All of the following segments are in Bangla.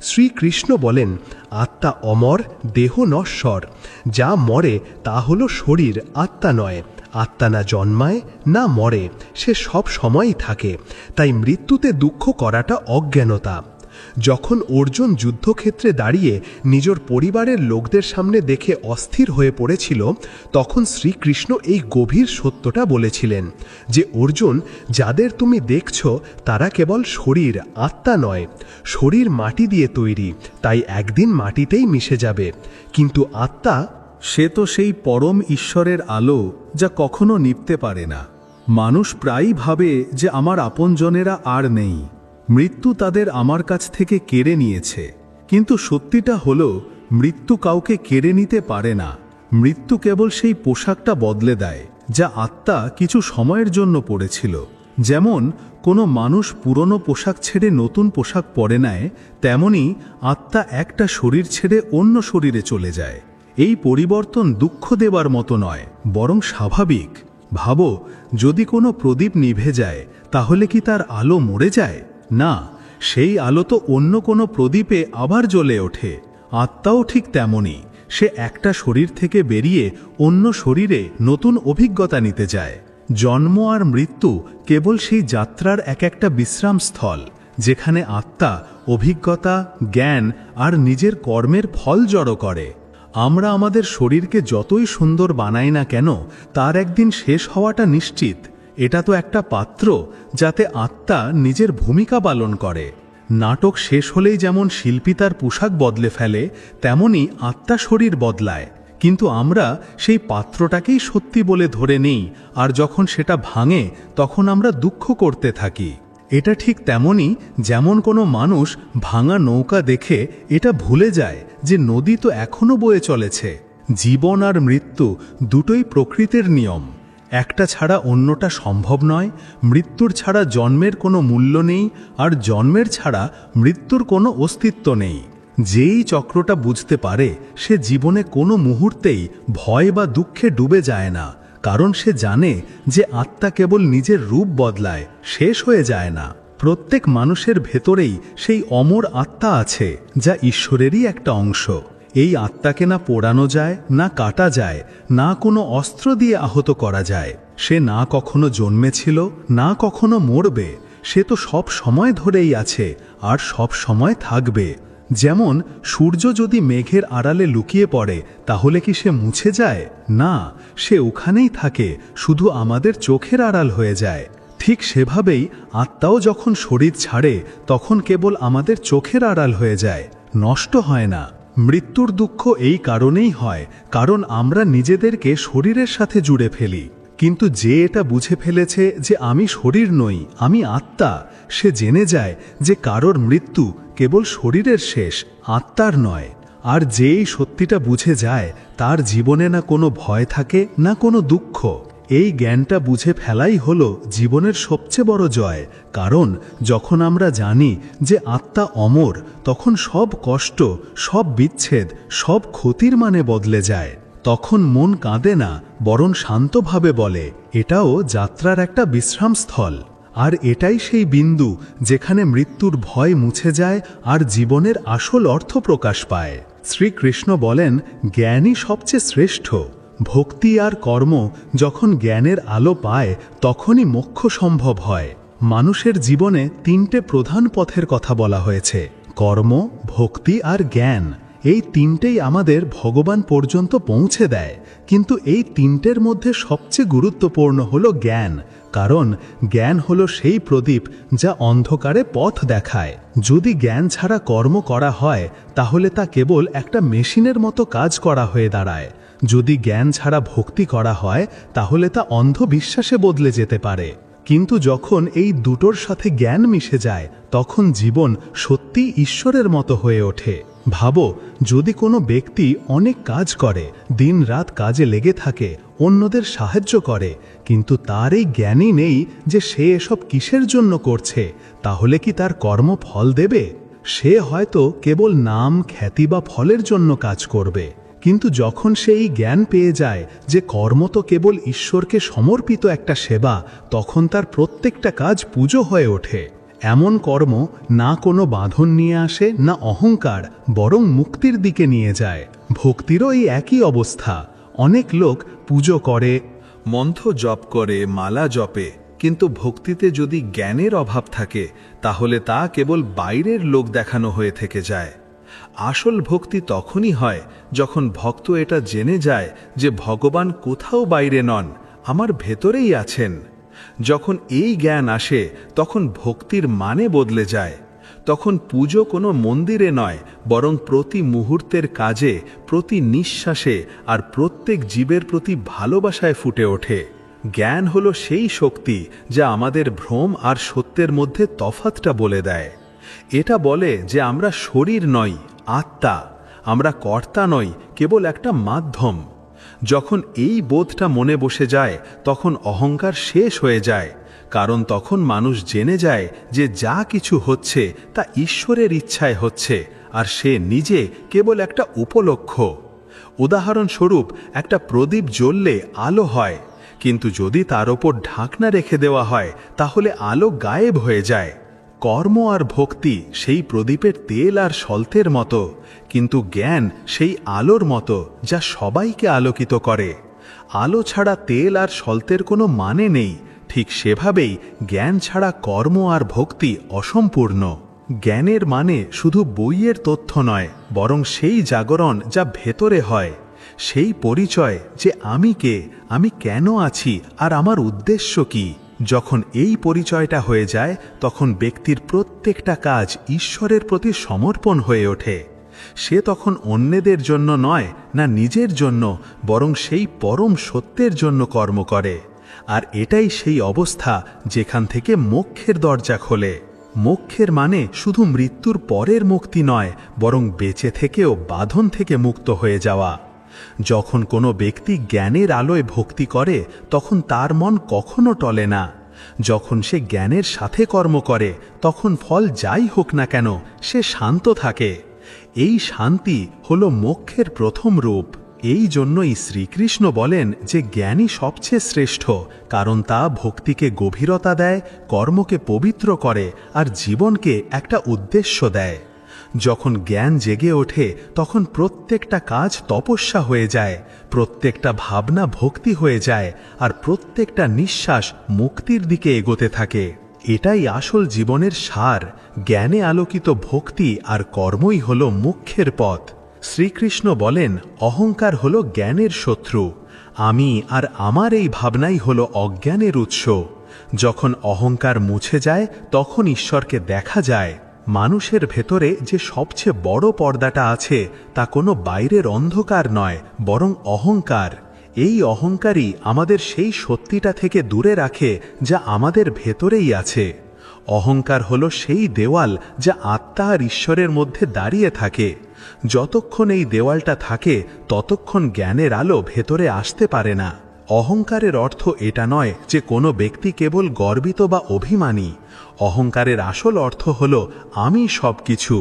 শ্রীকৃষ্ণ বলেন, আত্মা অমর, দেহ নশ্বর। যা মরে তা হলো শরীর, আত্মা নয়। আত্মা না জন্মায় না মরে, সে সব সময়ই থাকে। তাই মৃত্যুতে দুঃখ করাটা অজ্ঞানতা। যখন অর্জুন যুদ্ধক্ষেত্রে দাঁড়িয়ে নিজের পরিবারের লোকদের সামনে দেখে অস্থির হয়ে পড়েছিল, তখন শ্রীকৃষ্ণ এই গভীর সত্যটা বলেছিলেন যে, অর্জুন, যাদের তুমি দেখছ তারা কেবল শরীর, আত্মা নয়। শরীর মাটি দিয়ে তৈরি, তাই একদিন মাটিতেই মিশে যাবে, কিন্তু আত্মা, সে তো সেই পরম ঈশ্বরের আলো যা কখনো নিভতে পারে না। মানুষ প্রায়ই ভাবে যে আমার আপনজনেরা আর নেই, মৃত্যু তাদের আমার কাছ থেকে কেড়ে নিয়েছে। কিন্তু সত্যিটা হলো, মৃত্যু কাউকে কেড়ে নিতে পারে না। মৃত্যু কেবল সেই পোশাকটা বদলে দেয় যা আত্মা কিছু সময়ের জন্য পরেছিল। যেমন কোনো মানুষ পুরনো পোশাক ছেড়ে নতুন পোশাক পরে নেয়, তেমনি আত্মা একটা শরীর ছেড়ে অন্য শরীরে চলে যায়। এই পরিবর্তন দুঃখ দেবার মতো নয়, বরং স্বাভাবিক। ভাবো, যদি কোনো প্রদীপ নিভে যায়, তাহলে কি তার আলো মরে যায়? না, সেই আলো তো অন্য কোনো প্রদীপে আবার জ্বলে ওঠে। আত্মাও ঠিক তেমনই, সে একটা শরীর থেকে বেরিয়ে অন্য শরীরে নতুন অভিজ্ঞতা নিতে যায়। জন্ম আর মৃত্যু কেবল সেই যাত্রার একটা বিশ্রামস্থল, যেখানে আত্মা অভিজ্ঞতা, জ্ঞান আর নিজের কর্মের ফল জড়ো করে। আমরা আমাদের শরীরকে যতই সুন্দর বানাই না কেন, তার একদিন শেষ হওয়াটা নিশ্চিত। এটা তো একটা পাত্র যাতে আত্মা নিজের ভূমিকা পালন করে। নাটক শেষ হলেই যেমন শিল্পী তার পোশাক বদলে ফেলে, তেমনি আত্মা শরীর বদলায়, কিন্তু আমরা সেই পাত্রটাকেই সত্যি বলে ধরে নেই, আর যখন সেটা ভাঙে তখন আমরা দুঃখ করতে থাকি। এটা ঠিক তেমনি যেমন কোনো মানুষ ভাঙা নৌকা দেখে এটা ভুলে যায় যে নদী তো এখনো বয়ে চলেছে। জীবন আর মৃত্যু দুটোই প্রকৃতির নিয়ম, একটা ছাড়া অন্যটা সম্ভব নয়। মৃত্যুর ছাড়া জন্মের কোনো মূল্য নেই, আর জন্মের ছাড়া মৃত্যুর কোনো অস্তিত্ব নেই। যেই চক্রটা বুঝতে পারে, সে জীবনে কোনো মুহূর্তেই ভয় বা দুঃখে ডুবে যায় না, কারণ সে জানে যে আত্মা কেবল নিজের রূপ বদলায়, শেষ হয়ে যায় না। প্রত্যেক মানুষের ভেতরেই সেই অমর আত্মা আছে, যা ঈশ্বরেরই একটা অংশ। এই আত্মাকে না পোড়ানো যায়, না কাটা যায়, না কোনো অস্ত্র দিয়ে আহত করা যায়। সে না কখনো জন্মেছিল, না কখনো মরবে। সে তো সব সময় ধরেই আছে আর সব সময় থাকবে। যেমন সূর্য যদি মেঘের আড়ালে লুকিয়ে পড়ে, তাহলে কি সে মুছে যায়? না, সে ওখানেই থাকে, শুধু আমাদের চোখের আড়াল হয়ে যায়। ঠিক সেভাবেই আত্মাও যখন শরীর ছাড়ে, তখন কেবল আমাদের চোখের আড়াল হয়ে যায়, নষ্ট হয় না। মৃত্যুর দুঃখ এই কারণেই হয়, কারণ আমরা নিজেদেরকে শরীরের সাথে জুড়ে ফেলি। কিন্তু যে এটা বুঝে ফেলেছে যে আমি শরীর নই, আমি আত্মা, সে জেনে যায় যে কারোর মৃত্যু কেবল শরীরের শেষ, আত্মার নয়। আর যেই সত্যিটা বুঝে যায়, তার জীবনে না কোনো ভয় থাকে, না কোনো দুঃখ। এই জ্ঞানটা বুঝে ফেলাই হলো জীবনের সবচেয়ে বড় জয়। কারণ যখন আমরা জানি যে আত্মা অমর, তখন সব কষ্ট, সব বিচ্ছেদ, সব ক্ষতির মানে বদলে যায়। তখন মন কাঁদে না, বরং শান্তভাবে বলে, এটাও যাত্রার একটা বিশ্রামস্থল। আর এটাই সেই বিন্দু যেখানে মৃত্যুর ভয় মুছে যায় আর জীবনের আসল অর্থ প্রকাশ পায়। শ্রীকৃষ্ণ বলেন, জ্ঞানই সবচেয়ে শ্রেষ্ঠ। ভক্তি আর কর্ম যখন জ্ঞানের আলো পায়, তখনই মোক্ষ সম্ভব হয়। মানুষের জীবনে তিনটে প্রধান পথের কথা বলা হয়েছে: কর্ম, ভক্তি আর জ্ঞান। এই তিনটেই আমাদের ভগবান পর্যন্ত পৌঁছে দেয়, কিন্তু এই তিনটের মধ্যে সবচেয়ে গুরুত্বপূর্ণ হলো জ্ঞান। কারণ জ্ঞান হলো সেই প্রদীপ যা অন্ধকারে পথ দেখায়। যদি জ্ঞান ছাড়া কর্ম করা হয়, তাহলে তা কেবল একটা মেশিনের মতো কাজ করা হয়ে দাঁড়ায়। যদি জ্ঞান ছাড়া ভক্তি করা হয়, তাহলে তা অন্ধবিশ্বাসে বদলে যেতে পারে। কিন্তু যখন এই দুটোর সাথে জ্ঞান মিশে যায়, তখন জীবন সত্যি ঈশ্বরের মতো হয়ে ওঠে। ভাবো, যদি কোনো ব্যক্তি অনেক কাজ করে, দিন রাত কাজে লেগে থাকে, অন্যদের সাহায্য করে, কিন্তু তার এই জ্ঞানই নেই যে সে এসব কিসের জন্য করছে, তাহলে কি তার কর্ম ফল দেবে? সে হয়তো কেবল নাম, খ্যাতি বা ফলের জন্য কাজ করবে। কিন্তু যখন সে এই জ্ঞান পেয়ে যায় যে কর্ম তো কেবল ঈশ্বরকে সমর্পিত একটা সেবা, তখন তার প্রত্যেকটা কাজ পুজো হয়ে ওঠে। এমন কর্ম না কোনো বাঁধন নিয়ে আসে না অহংকার, বরং মুক্তির দিকে নিয়ে যায়। ভক্তিরও এই একই অবস্থা। অনেক লোক পুজো করে, মন্ত্র জপ করে, মালা জপে, কিন্তু ভক্তিতে যদি জ্ঞানের অভাব থাকে তাহলে তা কেবল বাইরের লোক দেখানো হয়ে থেকে যায়। আসল ভক্তি তখনই হয় যখন ভক্ত এটা জেনে যায় যে ভগবান কোথাও বাইরে নন, আমার ভেতরেই আছেন। যখন এই জ্ঞান আসে তখন ভক্তির মানে বদলে যায়। তখন পুজো কোনো মন্দিরে নয়, বরং প্রতি মুহূর্তের কাজে, প্রতি নিঃশ্বাসে আর প্রত্যেক জীবের প্রতি ভালোবাসায় ফুটে ওঠে। জ্ঞান হলো সেই শক্তি যা আমাদের ভ্রম আর সত্যের মধ্যে তফাতটা বলে দেয়। এটা বলে যে আমরা শরীর নই, আত্মা। আমরা কর্তা নই, কেবল একটা মাধ্যম। যখন এই বোধটা মনে বসে যায় তখন অহংকার শেষ হয়ে যায়, কারণ তখন মানুষ জেনে যায় যে যা কিছু হচ্ছে তা ঈশ্বরের ইচ্ছায় হচ্ছে, আর সে নিজে কেবল একটা উপলক্ষ। উদাহরণস্বরূপ, একটা প্রদীপ জ্বললে আলো হয়, কিন্তু যদি তার ওপর ঢাকনা রেখে দেওয়া হয় তাহলে আলো গায়েব হয়ে যায়। কর্ম আর ভক্তি সেই প্রদীপের তেল আর সল্তের মতো, কিন্তু জ্ঞান সেই আলোর মতো যা সবাইকে আলোকিত করে। আলো ছাড়া তেল আর সল্তের কোনো মানে নেই, ঠিক সেভাবেই জ্ঞান ছাড়া কর্ম আর ভক্তি অসম্পূর্ণ। জ্ঞানের মানে শুধু বইয়ের তথ্য নয়, বরং সেই জাগরণ যা ভেতরে হয়, সেই পরিচয় যে আমি কে, আমি কেন আছি আর আমার উদ্দেশ্য কি। যখন এই পরিচয়টা হয়ে যায় তখন ব্যক্তির প্রত্যেকটা কাজ ঈশ্বরের প্রতি সমর্পণ হয়ে ওঠে। সে তখন অন্যদের জন্য নয় না নিজের জন্য, বরং সেই পরম সত্যের জন্য কর্ম করে। আর এটাই সেই অবস্থা যেখান থেকে মোক্ষের দরজা খোলে। মোক্ষের মানে শুধু মৃত্যুর পরের মুক্তি নয়, বরং বেঁচে থেকেও বাঁধন থেকে মুক্ত হয়ে যাওয়া। যখন কোনো ব্যক্তি জ্ঞানের আলোয় ভক্তি করে তখন তার মন কখনো টলে না। যখন সে জ্ঞানের সাথে কর্ম করে তখন ফল যাই হোক না কেন সে শান্ত থাকে। এই শান্তি হলো মোক্ষের প্রথম রূপ। এই জন্যই শ্রীকৃষ্ণ বলেন যে জ্ঞানই সবচেয়ে শ্রেষ্ঠ, কারণ তা ভক্তিকে গভীরতা দেয়, কর্মকে পবিত্র করে আর জীবনকে একটা উদ্দেশ্য দেয়। যখন জ্ঞান জেগে ওঠে তখন প্রত্যেকটা কাজ তপস্যা হয়ে যায়, প্রত্যেকটা ভাবনা ভক্তি হয়ে যায়, আর প্রত্যেকটা নিঃশ্বাস মুক্তির দিকে এগোতে থাকে। এটাই আসল জীবনের সার। জ্ঞানে আলোকিত ভক্তি আর কর্মই হলো মুখ্যের পথ। শ্রীকৃষ্ণ বলেন, অহংকার হলো জ্ঞানের শত্রু। আমি আর আমার এই ভাবনাই হলো অজ্ঞানের উৎস। যখন অহংকার মুছে যায় তখন ঈশ্বরকে দেখা যায়। মানুষের ভেতরে যে সবচেয়ে বড় পর্দাটা আছে তা কোনো বাইরের অন্ধকার নয়, বরং অহংকার। এই অহংকারই আমাদের সেই সত্যিটা থেকে দূরে রাখে যা আমাদের ভেতরেই আছে। অহংকার হলো সেই দেওয়াল যা আত্মা আর ঈশ্বরের মধ্যে দাঁড়িয়ে থাকে। যতক্ষণ এই দেওয়ালটা থাকে ততক্ষণ জ্ঞানের আলো ভেতরে আসতে পারে না। অহংকারের অর্থ এটা নয় যে কোনো ব্যক্তি কেবল গর্বিত বা অভিমানী। অহংকারের আসল অর্থ হল আমি সব কিছু।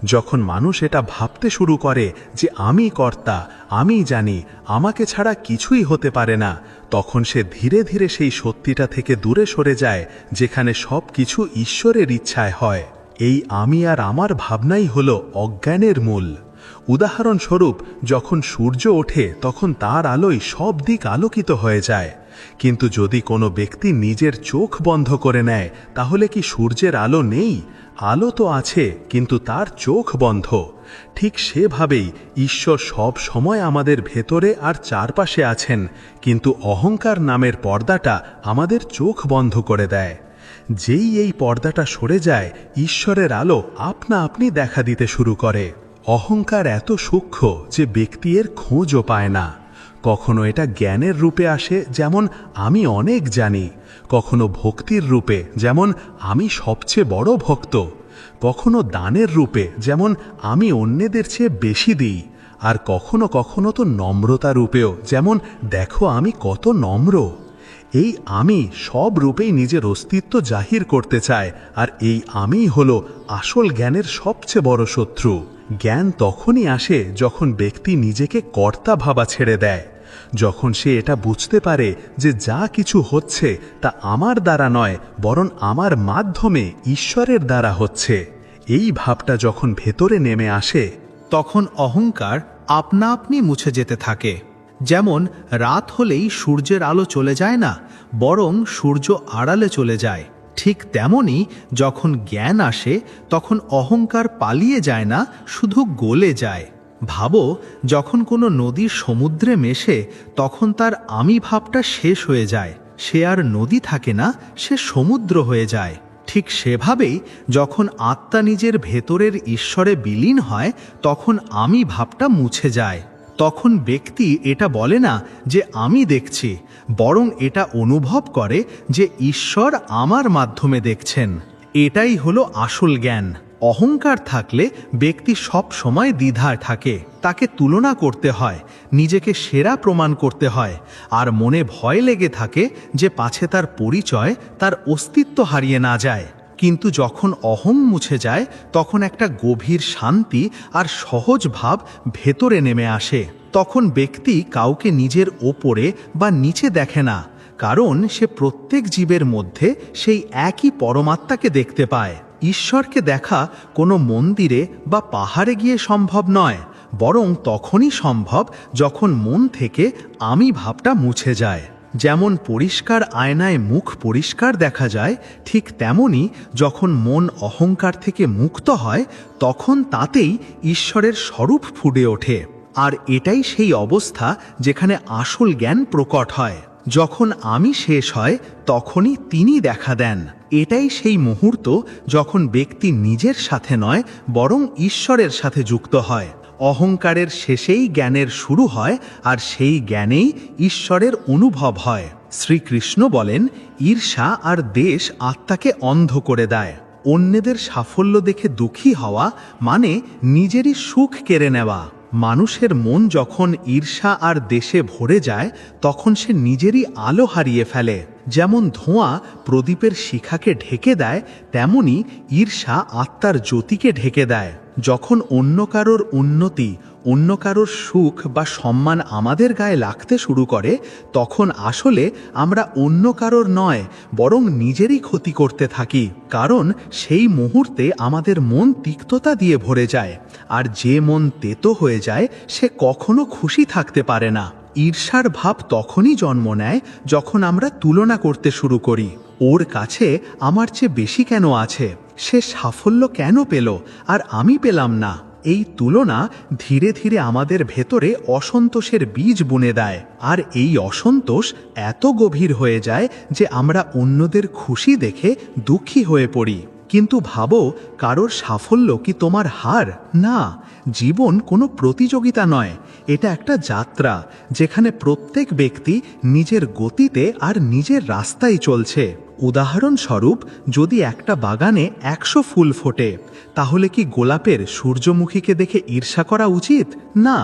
যখন মানুষ এটা ভাবতে শুরু করে যে আমি কর্তা, আমি জানি, আমাকে ছাড়া কিছুই হতে পারে না, তখন সে ধীরে ধীরে সেই সত্যিটা থেকে দূরে সরে যায় যেখানে সব কিছু ঈশ্বরের ইচ্ছায় হয়। এই আমি আর আমার ভাবনাই হল অজ্ঞানের মূল। উদাহরণস্বরূপ, যখন সূর্য ওঠে তখন তার আলোয় সব দিক আলোকিত হয়ে যায়, কিন্তু যদি কোনো ব্যক্তি নিজের চোখ বন্ধ করে নেয় তাহলে কি সূর্যের আলো নেই? আলো তো আছে, কিন্তু তার চোখ বন্ধ। ঠিক সেভাবেই ঈশ্বর সব সময় আমাদের ভেতরে আর চারপাশে আছেন, কিন্তু অহংকার নামের পর্দাটা আমাদের চোখ বন্ধ করে দেয়। যেই এই পর্দাটা সরে যায়, ঈশ্বরের আলো আপনা আপনি দেখা দিতে শুরু করে। অহংকার এত সূক্ষ্ম যে ব্যক্তি এর খোঁজও পায় না। কখনো এটা জ্ঞানের রূপে আসে, যেমন আমি অনেক জানি, কখনো ভক্তির রূপে, যেমন আমি সবচেয়ে বড় ভক্ত, কখনো দানের রূপে, যেমন আমি অন্যদের চেয়ে বেশি দিই, আর কখনো কখনো তো নম্রতা রূপেও, যেমন দেখো আমি কত নম্র। এই আমি সব রূপেই নিজের অস্তিত্ব জাহির করতে চায়, আর এই আমিই হলো আসল জ্ঞানের সবচেয়ে বড় শত্রু। জ্ঞান তখনই আসে যখন ব্যক্তি নিজেকে কর্তা ভাবা ছেড়ে দেয়। যখন সে এটা বুঝতে পারে যে যা কিছু হচ্ছে তা আমার দ্বারা নয়, বরং আমার মাধ্যমে ঈশ্বরের দ্বারা হচ্ছে, এই ভাবটা যখন ভেতরে নেমে আসে, তখন অহংকার আপনা আপনি মুছে যেতে থাকে। যেমন রাত হলেই সূর্যের আলো চলে যায় না, বরং সূর্য আড়ালে চলে যায়, ঠিক তেমনি যখন জ্ঞান আসে তখন অহংকার পালিয়ে যায় না, শুধু গলে যায়। ভাবো, যখন কোনো নদী সমুদ্রে মেশে তখন তার আমি ভাবটা শেষ হয়ে যায়, সে আর নদী থাকে না, সে সমুদ্র হয়ে যায়। ঠিক সেভাবেই যখন আত্মা নিজের ভেতরের ঈশ্বরে বিলীন হয় তখন আমি ভাবটা মুছে যায়। তখন ব্যক্তি এটা বলে না যে আমি দেখছি, বরং এটা অনুভব করে যে ঈশ্বর আমার মাধ্যমে দেখছেন। এটাই হলো আসল জ্ঞান। অহংকার থাকলে ব্যক্তি সব সময় দ্বিধায় থাকে, তাকে তুলনা করতে হয়, নিজেকে সেরা প্রমাণ করতে হয়, আর মনে ভয় লেগে থাকে যে পাছে তার পরিচয়, তার অস্তিত্ব হারিয়ে না যায়। কিন্তু যখন অহং মুছে যায় তখন একটা গভীর শান্তি আর সহজ ভাব ভেতরে নেমে আসে। তখন ব্যক্তি কাউকে নিজের ওপরে বা নিচে দেখে না, কারণ সে প্রত্যেক জীবের মধ্যে সেই একই পরমাত্মাকে দেখতে পায়। ঈশ্বরকে দেখা কোনো মন্দিরে বা পাহাড়ে গিয়ে সম্ভব নয়, বরং তখনই সম্ভব যখন মন থেকে আমি ভাবটা মুছে যায়। যেমন পরিষ্কার আয়নায় মুখ পরিষ্কার দেখা যায়, ঠিক তেমনি যখন মন অহংকার থেকে মুক্ত হয় তখন তাতেই ঈশ্বরের স্বরূপ ফুটে ওঠে। আর এটাই সেই অবস্থা যেখানে আসল জ্ঞান প্রকট হয়। যখন আমি শেষ হয় তখনই তিনি দেখা দেন। এটাই সেই মুহূর্ত যখন ব্যক্তি নিজের সাথে নয়, বরং ঈশ্বরের সাথে যুক্ত হয়। অহংকারের শেষেই জ্ঞানের শুরু হয়, আর সেই জ্ঞানেই ঈশ্বরের অনুভব হয়। শ্রীকৃষ্ণ বলেন, ঈর্ষা আর দেশ আত্মাকে অন্ধ করে দেয়। অন্যদের সাফল্য দেখে দুঃখী হওয়া মানে নিজেরই সুখ কেড়ে নেওয়া। মানুষের মন যখন ঈর্ষা আর দেশে ভরে যায় তখন সে নিজেরই আলো হারিয়ে ফেলে। যেমন ধোঁয়া প্রদীপের শিখাকে ঢেকে দেয়, তেমনি ঈর্ষা আত্মার জ্যোতিকে ঢেকে দেয়। যখন অন্য কারোর উন্নতি, অন্য কারোর সুখ বা সম্মান আমাদের গায়ে লাগতে শুরু করে তখন আসলে আমরা অন্য কারোর নয়, বরং নিজেরই ক্ষতি করতে থাকি। কারণ সেই মুহূর্তে আমাদের মন তিক্ততা দিয়ে ভরে যায়, আর যে মন তেতো হয়ে যায় সে কখনো খুশি থাকতে পারে না। ঈর্ষার ভাব তখনই জন্ম নেয় যখন আমরা তুলনা করতে শুরু করি। ওর কাছে আমার চেয়ে বেশি কেন আছে, সে সাফল্য কেন পেল আর আমি পেলাম না। এই তুলনা ধীরে ধীরে আমাদের ভেতরে অসন্তোষের বীজ বুনে দেয়, আর এই অসন্তোষ এত গভীর হয়ে যায় যে আমরা অন্যদের খুশি দেখে দুঃখী হয়ে পড়ি। কিন্তু ভাবো, কারোর সাফল্য কি তোমার হার? না, জীবন কোনো প্রতিযোগিতা নয়, এটা একটা যাত্রা যেখানে প্রত্যেক ব্যক্তি নিজের গতিতে আর নিজের রাস্তায় চলছে। উদাহরণস্বরূপ, যদি একটা বাগানে 100 ফুল ফোটে, তাহলে কি গোলাপের সূর্যমুখীকে দেখে ঈর্ষা করা উচিত? না,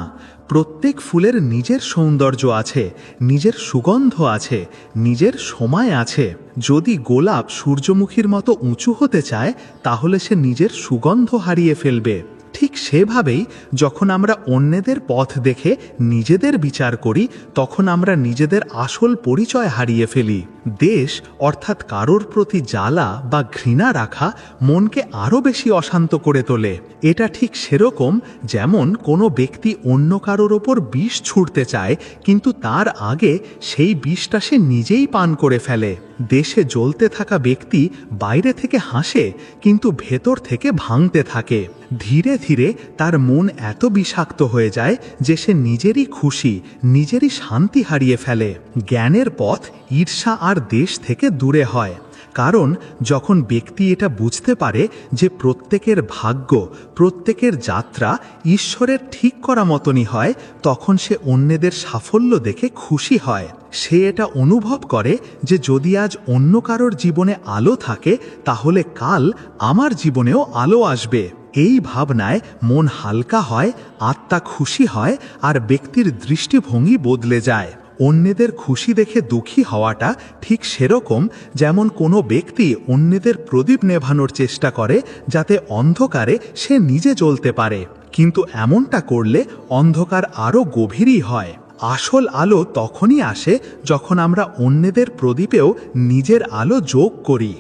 প্রত্যেক ফুলের নিজের সৌন্দর্য আছে, নিজের সুগন্ধ আছে, নিজের সময় আছে। যদি গোলাপ সূর্যমুখীর মতো উঁচু হতে চায় তাহলে সে নিজের সুগন্ধ হারিয়ে ফেলবে। ঠিক সেভাবেই যখন আমরা অন্যদের পথ দেখে নিজেদের বিচার করি তখন আমরা নিজেদের আসল পরিচয় হারিয়ে ফেলি। দেশ অর্থাৎ কারোর প্রতি জ্বালা বা ঘৃণা রাখা মনকে আরও বেশি অশান্ত করে তোলে। এটা ঠিক সেরকম যেমন কোনো ব্যক্তি অন্য কারোর ওপর বিষ ছুঁড়তে চায়, কিন্তু তার আগে সেই বিষটা সে নিজেই পান করে ফেলে। দেশে জ্বলতে থাকা ব্যক্তি বাইরে থেকে হাসে, কিন্তু ভেতর থেকে ভাঙতে থাকে। ধীরে ধীরে তার মন এত বিষাক্ত হয়ে যায় যে সে নিজেরই খুশি, নিজেরই শান্তি হারিয়ে ফেলে। জ্ঞানের পথ ঈর্ষা আর দেশ থেকে দূরে হয়, কারণ যখন ব্যক্তি এটা বুঝতে পারে যে প্রত্যেকের ভাগ্য, প্রত্যেকের যাত্রা ঈশ্বরের ঠিক করা মতনই হয়, তখন সে অন্যদের সাফল্য দেখে খুশি হয়। সে এটা অনুভব করে যে যদি আজ অন্য কারোর জীবনে আলো থাকে তাহলে কাল আমার জীবনেও আলো আসবে। এই ভাবনায় মন হালকা হয়, আত্মা খুশি হয়, আর ব্যক্তির দৃষ্টিভঙ্গি বদলে যায়। অন্যদের খুশি দেখে দুঃখী হওয়াটা ঠিক সেরকম যেমন কোনো ব্যক্তি অন্যদের প্রদীপ নেভানোর চেষ্টা করে যাতে অন্ধকারে সে নিজে জ্বলতে পারে, কিন্তু এমনটা করলে অন্ধকার আরও গভীরই হয়। আসল আলো তখনই আসে যখন আমরা অন্যদের প্রদীপেও নিজের আলো যোগ করি।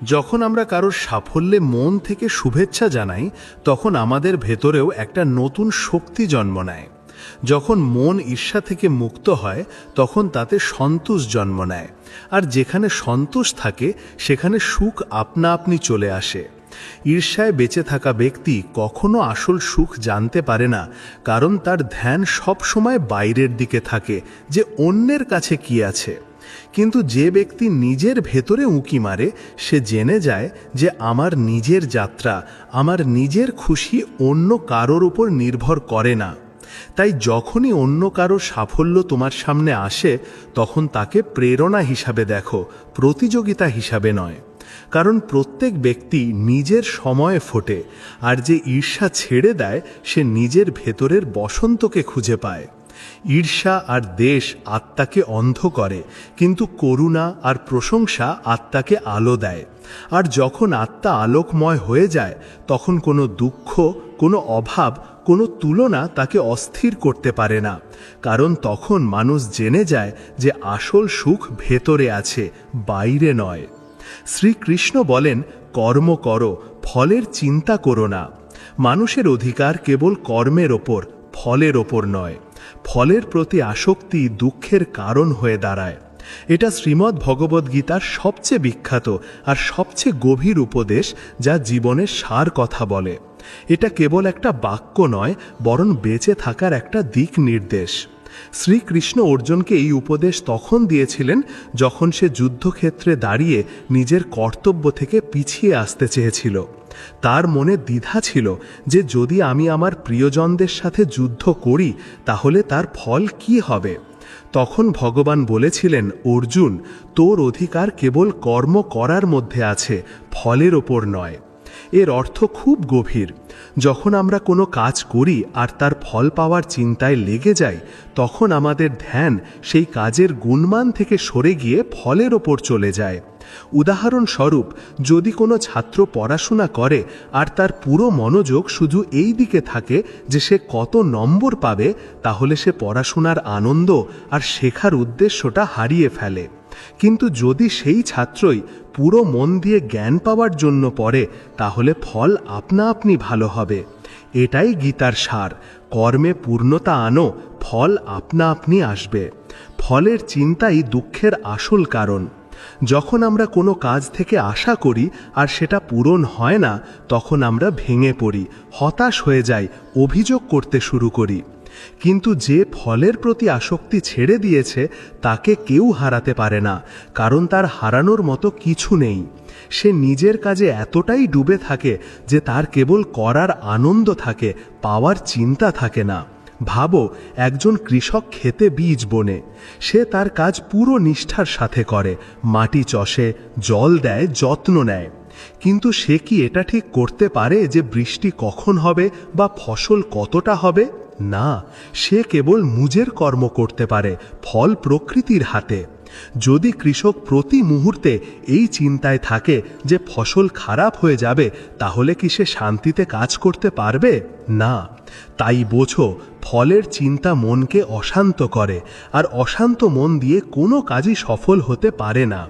যখন আমরা কারোর সাফল্যে মন থেকে শুভেচ্ছা জানাই, তখন আমাদের ভেতরেও একটা নতুন শক্তি জন্ম নেয়। যখন মন ঈর্ষা থেকে মুক্ত হয়, তখন তাতে সন্তোষ জন্ম নেয়, আর যেখানে সন্তোষ থাকে সেখানে সুখ আপনা আপনি চলে আসে। ঈর্ষায় বেঁচে থাকা ব্যক্তি কখনো আসল সুখ জানতে পারে না, কারণ তার ধ্যান সব সময় বাইরের দিকে থাকে যে অন্যের কাছে কি আছে। কিন্তু যে ব্যক্তি নিজের ভেতরে উঁকি মারে, সে জেনে যায় যে আমার নিজের যাত্রা, আমার নিজের খুশি অন্য কারোর উপর নির্ভর করে না। তাই যখনই অন্য কারো সাফল্য তোমার সামনে আসে, তখন তাকে প্রেরণা হিসাবে দেখো, প্রতিযোগিতা হিসাবে নয়। কারণ প্রত্যেক ব্যক্তি নিজের সময়ে ফোটে, আর যে ঈর্ষা ছেড়ে দেয় সে নিজের ভেতরের বসন্তকে খুঁজে পায়। ঈর্ষা আর দেশ আত্মাকে অন্ধ করে, কিন্তু করুণা আর প্রশংসা আত্মাকে আলো দেয়। আর যখন আত্মা আলোকময় হয়ে যায়, তখন কোনো দুঃখ, কোনো অভাব, কোনো তুলনা তাকে অস্থির করতে পারে না। কারণ তখন মানুষ জেনে যায় যে আসল সুখ ভেতরে আছে, বাইরে নয়। শ্রীকৃষ্ণ বলেন, কর্ম করো, ফলের চিন্তা করো না। মানুষের অধিকার কেবল কর্মের ওপর, ফলের ওপর নয়। ফলের প্রতি আসক্তি দুঃখের কারণ হয়ে দাঁড়ায়। এটা শ্রীমদ্ ভগবদ্গীতার সবচেয়ে বিখ্যাত আর সবচেয়ে গভীর উপদেশ, যা জীবনের সার কথা বলে। এটা কেবল একটা বাক্য নয়, বরং বেঁচে থাকার একটা দিক নির্দেশ। শ্রীকৃষ্ণ অর্জুনকে এই উপদেশ তখন দিয়েছিলেন যখন সে যুদ্ধক্ষেত্রে দাঁড়িয়ে নিজের কর্তব্য থেকে পিছিয়ে আসতে চেয়েছিল। তার মনে দ্বিধা ছিল যে যদি আমি আমার প্রিয়জনদের সাথে যুদ্ধ করি, তাহলে তার ফল কি হবে। তখন ভগবান বলেছিলেন, অর্জুন, তোর অধিকার কেবল কর্ম করার মধ্যে আছে, ফলের ওপর নয়। এর অর্থ খুব গভীর। যখন আমরা কোনো কাজ করি আর তার ফল পাওয়ার চিন্তায় লেগে যাই, তখন আমাদের ধ্যান সেই কাজের গুণমান থেকে সরে গিয়ে ফলের ওপর চলে যায়। উদাহরণস্বরূপ, যদি কোনো ছাত্র পড়াশোনা করে আর তার পুরো মনোযোগ শুধু এই দিকে থাকে যে সে কত নম্বর পাবে, তাহলে সে পড়াশোনার আনন্দ আর শেখার উদ্দেশ্যটা হারিয়ে ফেলে। কিন্তু যদি সেই ছাত্রই পুরো মন দিয়ে জ্ঞান পাওয়ার জন্য পড়ে, তাহলে ফল আপনা আপনি ভালো হবে। এটাই গীতার সার। কর্মে পূর্ণতা আনো, ফল আপনা আপনি আসবে। ফলের চিন্তাই দুঃখের আসল কারণ। যখন আমরা কোনো কাজ থেকে আশা করি আর সেটা পূরণ হয় না, তখন আমরা ভেঙে পড়ি, হতাশ হয়ে যাই, অভিযোগ করতে শুরু করি। কিন্তু যে ফলের প্রতি আসক্তি ছেড়ে দিয়েছে, তাকে কেউ হারাতে পারে না, কারণ তার হারানোর মতো কিছু নেই। সে নিজের কাজে এতটাই ডুবে থাকে যে তার কেবল করার আনন্দ থাকে, পাওয়ার চিন্তা থাকে না। ভাবো, একজন কৃষক ক্ষেতে বীজ বোনে। সে তার কাজ পুরো নিষ্ঠার সাথে করে, মাটি চষে, জল দেয়, যত্ন নেয়। কিন্তু সে কি এটা ঠিক করতে পারে যে বৃষ্টি কখন হবে বা ফসল কতটা হবে? না, সে কেবল নিজের কর্ম করতে পারে, ফল প্রকৃতির হাতে। যদি কৃষক প্রতি মুহূর্তে এই চিন্তায় থাকে যে ফসল খারাপ হয়ে যাবে, তাহলে কি সে শান্তিতে কাজ করতে পারবে? না। তাই বোঝো, ফলের চিন্তা মনকে অশান্ত করে, আর অশান্ত মন দিয়ে কোনো কাজই সফল হতে পারে না।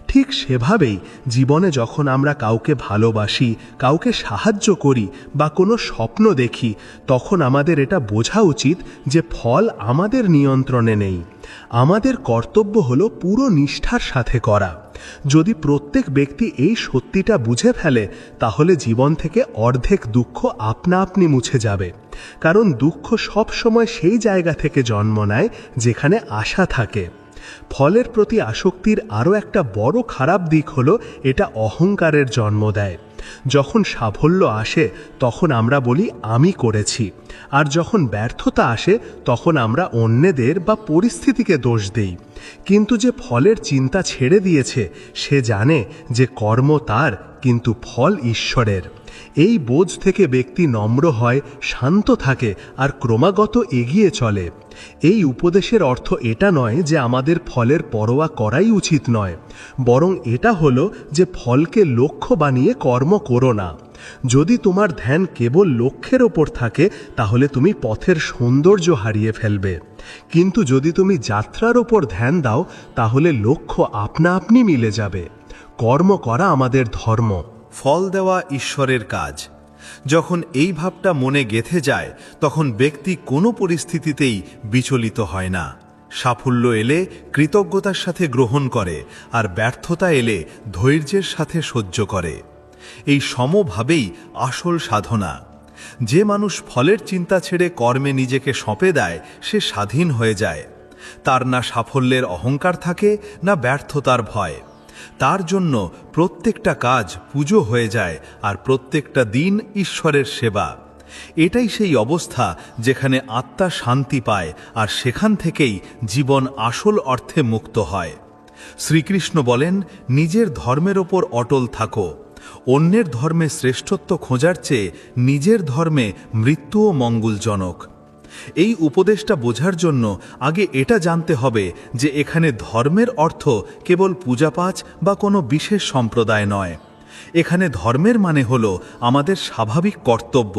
ঠিক সেভাবেই জীবনে যখন আমরা কাউকে ভালোবাসি, কাউকে সাহায্য করি বা কোনো স্বপ্ন দেখি, তখন আমাদের এটা বোঝা উচিত যে ফল আমাদের নিয়ন্ত্রণে নেই। আমাদের কর্তব্য হলো পুরো নিষ্ঠার সাথে করা। যদি প্রত্যেক ব্যক্তি এই সত্যিটা বুঝে ফেলে, তাহলে জীবন থেকে অর্ধেক দুঃখ আপনা আপনি মুছে যাবে। কারণ দুঃখ সব সময় সেই জায়গা থেকে জন্ম নেয় যেখানে আশা থাকে। ফলের প্রতি আসক্তির আরও একটা বড় খারাপ দিক হলো, এটা অহংকারের জন্ম দেয়। যখন সাফল্য আসে, তখন আমরা বলি আমি করেছি, আর যখন ব্যর্থতা আসে, তখন আমরা অন্যদের বা পরিস্থিতিকে দোষ দেই। কিন্তু যে ফলের চিন্তা ছেড়ে দিয়েছে, সে জানে যে কর্ম তার, কিন্তু ফল ঈশ্বরের। এই বোঝ থেকে ব্যক্তি নম্র হয়, শান্ত থাকে আর ক্রমাগত এগিয়ে চলে। এই উপদেশের অর্থ এটা নয় যে আমাদের ফলের পরোয়া করাই উচিত নয়, বরং এটা হলো যে ফলকে লক্ষ্য বানিয়ে কর্ম করো না। যদি তোমার ধ্যান কেবল লক্ষ্যের ওপর থাকে তাহলে তুমি পথের সৌন্দর্য হারিয়ে ফেলবে, কিন্তু যদি তুমি যাত্রার ওপর ধ্যান দাও তাহলে লক্ষ্য আপনা আপনি মিলে যাবে। কর্ম করা আমাদের ধর্ম। ফল দেওয়া ঈশ্বরের কাজ। যখন এই ভাবটা মনে গেঁথে যায় তখন ব্যক্তি কোনো পরিস্থিতিতেই বিচলিত হয় না। সাফল্য এলে কৃতজ্ঞতার সাথে গ্রহণ করে, আর ব্যর্থতা এলে ধৈর্যের সাথে সহ্য করে। এই সমভাবেই আসল সাধনা। যে মানুষ ফলের চিন্তা ছেড়ে কর্মে নিজেকে সঁপে দেয় সে স্বাধীন হয়ে যায়। তার না সাফল্যের অহংকার থাকে, না ব্যর্থতার ভয়। তার জন্য প্রত্যেকটা কাজ পুজো হয়ে যায়, আর প্রত্যেকটা দিন ঈশ্বরের সেবা। এটাই সেই অবস্থা যেখানে আত্মা শান্তি পায়, আর সেখান থেকেই জীবন আসল অর্থে মুক্ত হয়। শ্রীকৃষ্ণ বলেন, নিজের ধর্মের ওপর অটল থাকো। অন্যের ধর্মে শ্রেষ্ঠত্ব খোঁজার চেয়ে নিজের ধর্মে মৃত্যুও মঙ্গলজনক। এই উপদেশটা বোঝার জন্য আগে এটা জানতে হবে যে এখানে ধর্মের অর্থ কেবল পূজাপাঠ বা কোনো বিশেষ সম্প্রদায় নয়। এখানে ধর্মের মানে হলো আমাদের স্বাভাবিক কর্তব্য,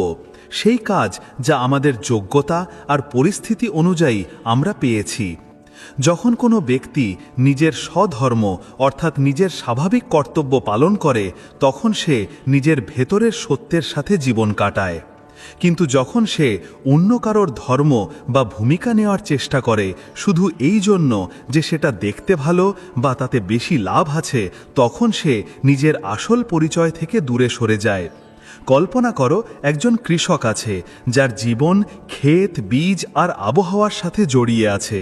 সেই কাজ যা আমাদের যোগ্যতা আর পরিস্থিতি অনুযায়ী আমরা পেয়েছি। যখন কোনো ব্যক্তি নিজের স্বধর্ম অর্থাৎ নিজের স্বাভাবিক কর্তব্য পালন করে তখন সে নিজের ভেতরের সত্যের সাথে জীবন কাটায়। কিন্তু যখন সে অন্য কারোর ধর্ম বা ভূমিকা নেওয়ার চেষ্টা করে শুধু এই জন্য যে সেটা দেখতে ভালো বা তাতে বেশি লাভ আছে, তখন সে নিজের আসল পরিচয় থেকে দূরে সরে যায়। কল্পনা করো, একজন কৃষক আছে যার জীবন ক্ষেত, বীজ আর আবহাওয়ার সাথে জড়িয়ে আছে।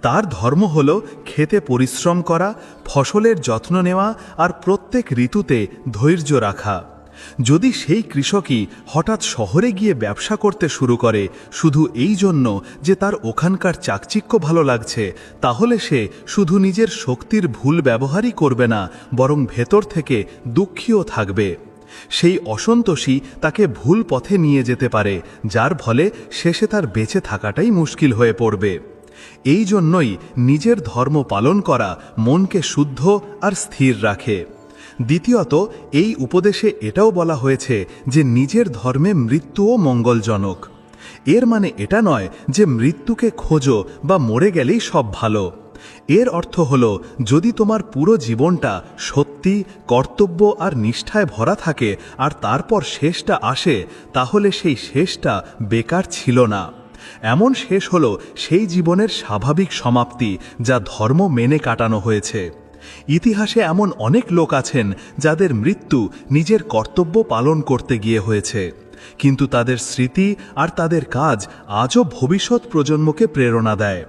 তার ধর্ম হলো খেতে পরিশ্রম করা, ফসলের যত্ন নেওয়া আর প্রত্যেক ঋতুতে ধৈর্য রাখা। যদি সেই কৃষকই হঠাৎ শহরে গিয়ে ব্যবসা করতে শুরু করে শুধু এই জন্য যে তার ওখানকার চাকচিক্য ভালো লাগছে, তাহলে সে শুধু নিজের শক্তির ভুল ব্যবহারই করবে না, বরং ভেতর থেকে দুঃখীও থাকবে। সেই অসন্তোষই তাকে ভুল পথে নিয়ে যেতে পারে, যার ফলে শেষে তার বেঁচে থাকাটাই মুশকিল হয়ে পড়বে। এই জন্যই নিজের ধর্ম পালন করা মনকে শুদ্ধ আর স্থির রাখে। দ্বিতীয়ত, এই উপদেশে এটাও বলা হয়েছে যে নিজের ধর্মে মৃত্যুও মঙ্গলজনক। এর মানে এটা নয় যে মৃত্যুকে খোঁজো বা মরে গেলেই সব ভালো। এর অর্থ হলো, যদি তোমার পুরো জীবনটা সত্যি, কর্তব্য আর নিষ্ঠায় ভরা থাকে আর তারপর শেষটা আসে, তাহলে সেই শেষটা বেকার ছিল না। এমন শেষ হলো সেই জীবনের স্বাভাবিক সমাপ্তি যা ধর্ম মেনে কাটানো হয়েছে। ইতিহাসে এমন অনেক লোক আছেন যাদের মৃত্যু নিজের কর্তব্য পালন করতে গিয়ে হয়েছে, কিন্তু তাদের স্মৃতি আর তাদের কাজ আজও ভবিষ্যৎ প্রজন্মকে প্রেরণা দেয়।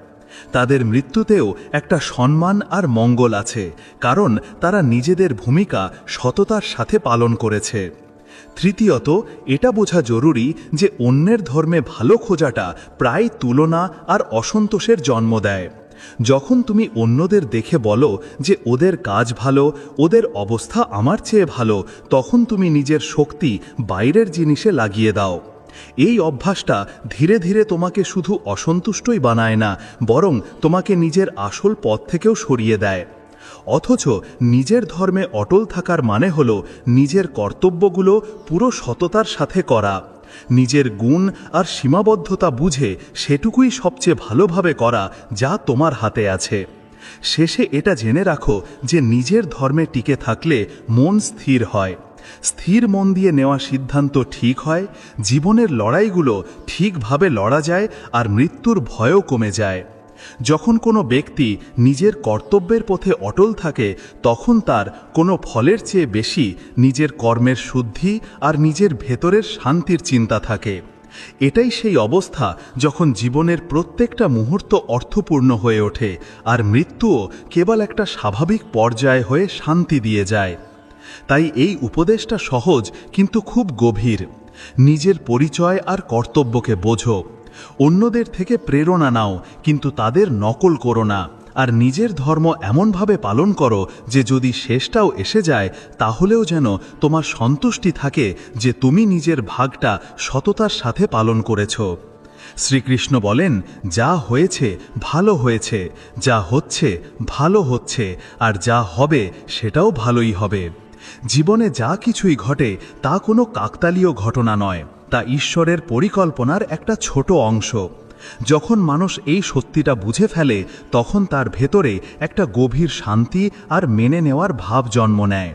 তাদের মৃত্যুতেও একটা সম্মান আর মঙ্গল আছে, কারণ তারা নিজেদের ভূমিকা সততার সাথে পালন করেছে। তৃতীয়ত, এটা বোঝা জরুরি যে অন্যের ধর্মে ভালো খোঁজাটা প্রায় তুলনা আর অসন্তোষের জন্ম দেয়। যখন তুমি অন্যদের দেখে বলো যে ওদের কাজ ভালো, ওদের অবস্থা আমার চেয়ে ভালো, তখন তুমি নিজের শক্তি বাইরের জিনিসে লাগিয়ে দাও। এই অভ্যাসটা ধীরে ধীরে তোমাকে শুধু অসন্তুষ্টই বানায় না, বরং তোমাকে নিজের আসল পথ থেকেও সরিয়ে দেয়। অথচ নিজের ধর্মে অটল থাকার মানে হলো নিজের কর্তব্যগুলো পুরো সততার সাথে করা, নিজের গুণ আর সীমাবদ্ধতা বুঝে সেটুকুই সবচেয়ে ভালোভাবে করা যা তোমার হাতে আছে। শেষে এটা জেনে রাখো যে নিজের ধর্মে টিকে থাকলে মন স্থির হয়। স্থির মন দিয়ে নেওয়া সিদ্ধান্ত ঠিক হয়, জীবনের লড়াইগুলো ঠিকভাবে লড়া যায় আর মৃত্যুর ভয়ও কমে যায়। যখন কোনো ব্যক্তি নিজের কর্তব্যের পথে অটল থাকে তখন তার কোনো ফলের চেয়ে বেশি নিজের কর্মের শুদ্ধি আর নিজের ভেতরের শান্তির চিন্তা থাকে। এটাই সেই অবস্থা যখন জীবনের প্রত্যেকটা মুহূর্ত অর্থপূর্ণ হয়ে ওঠে আর মৃত্যুও কেবল একটা স্বাভাবিক পর্যায় হয়ে শান্তি দিয়ে যায়। তাই এই উপদেশটা সহজ কিন্তু খুব গভীর। নিজের পরিচয় আর কর্তব্যকে বোঝো, অন্যদের থেকে প্রেরণা নাও কিন্তু তাদের নকল করো না, আর নিজের ধর্ম এমনভাবে পালন করো যে যদি শেষটাও এসে যায় তাহলেও যেন তোমার সন্তুষ্টি থাকে যে তুমি নিজের ভাগটা সততার সাথে পালন করেছ। শ্রীকৃষ্ণ বলেন, যা হয়েছে ভালো হয়েছে, যা হচ্ছে ভালো হচ্ছে, আর যা হবে সেটাও ভালোই হবে। জীবনে যা কিছুই ঘটে তা কোনো কাকতালীয় ঘটনা নয়, তা ঈশ্বরের পরিকল্পনার একটা ছোট অংশ। যখন মানুষ এই সত্যিটা বুঝে ফেলে তখন তার ভেতরে একটা গভীর শান্তি আর মেনে নেওয়ার ভাব জন্ম নেয়।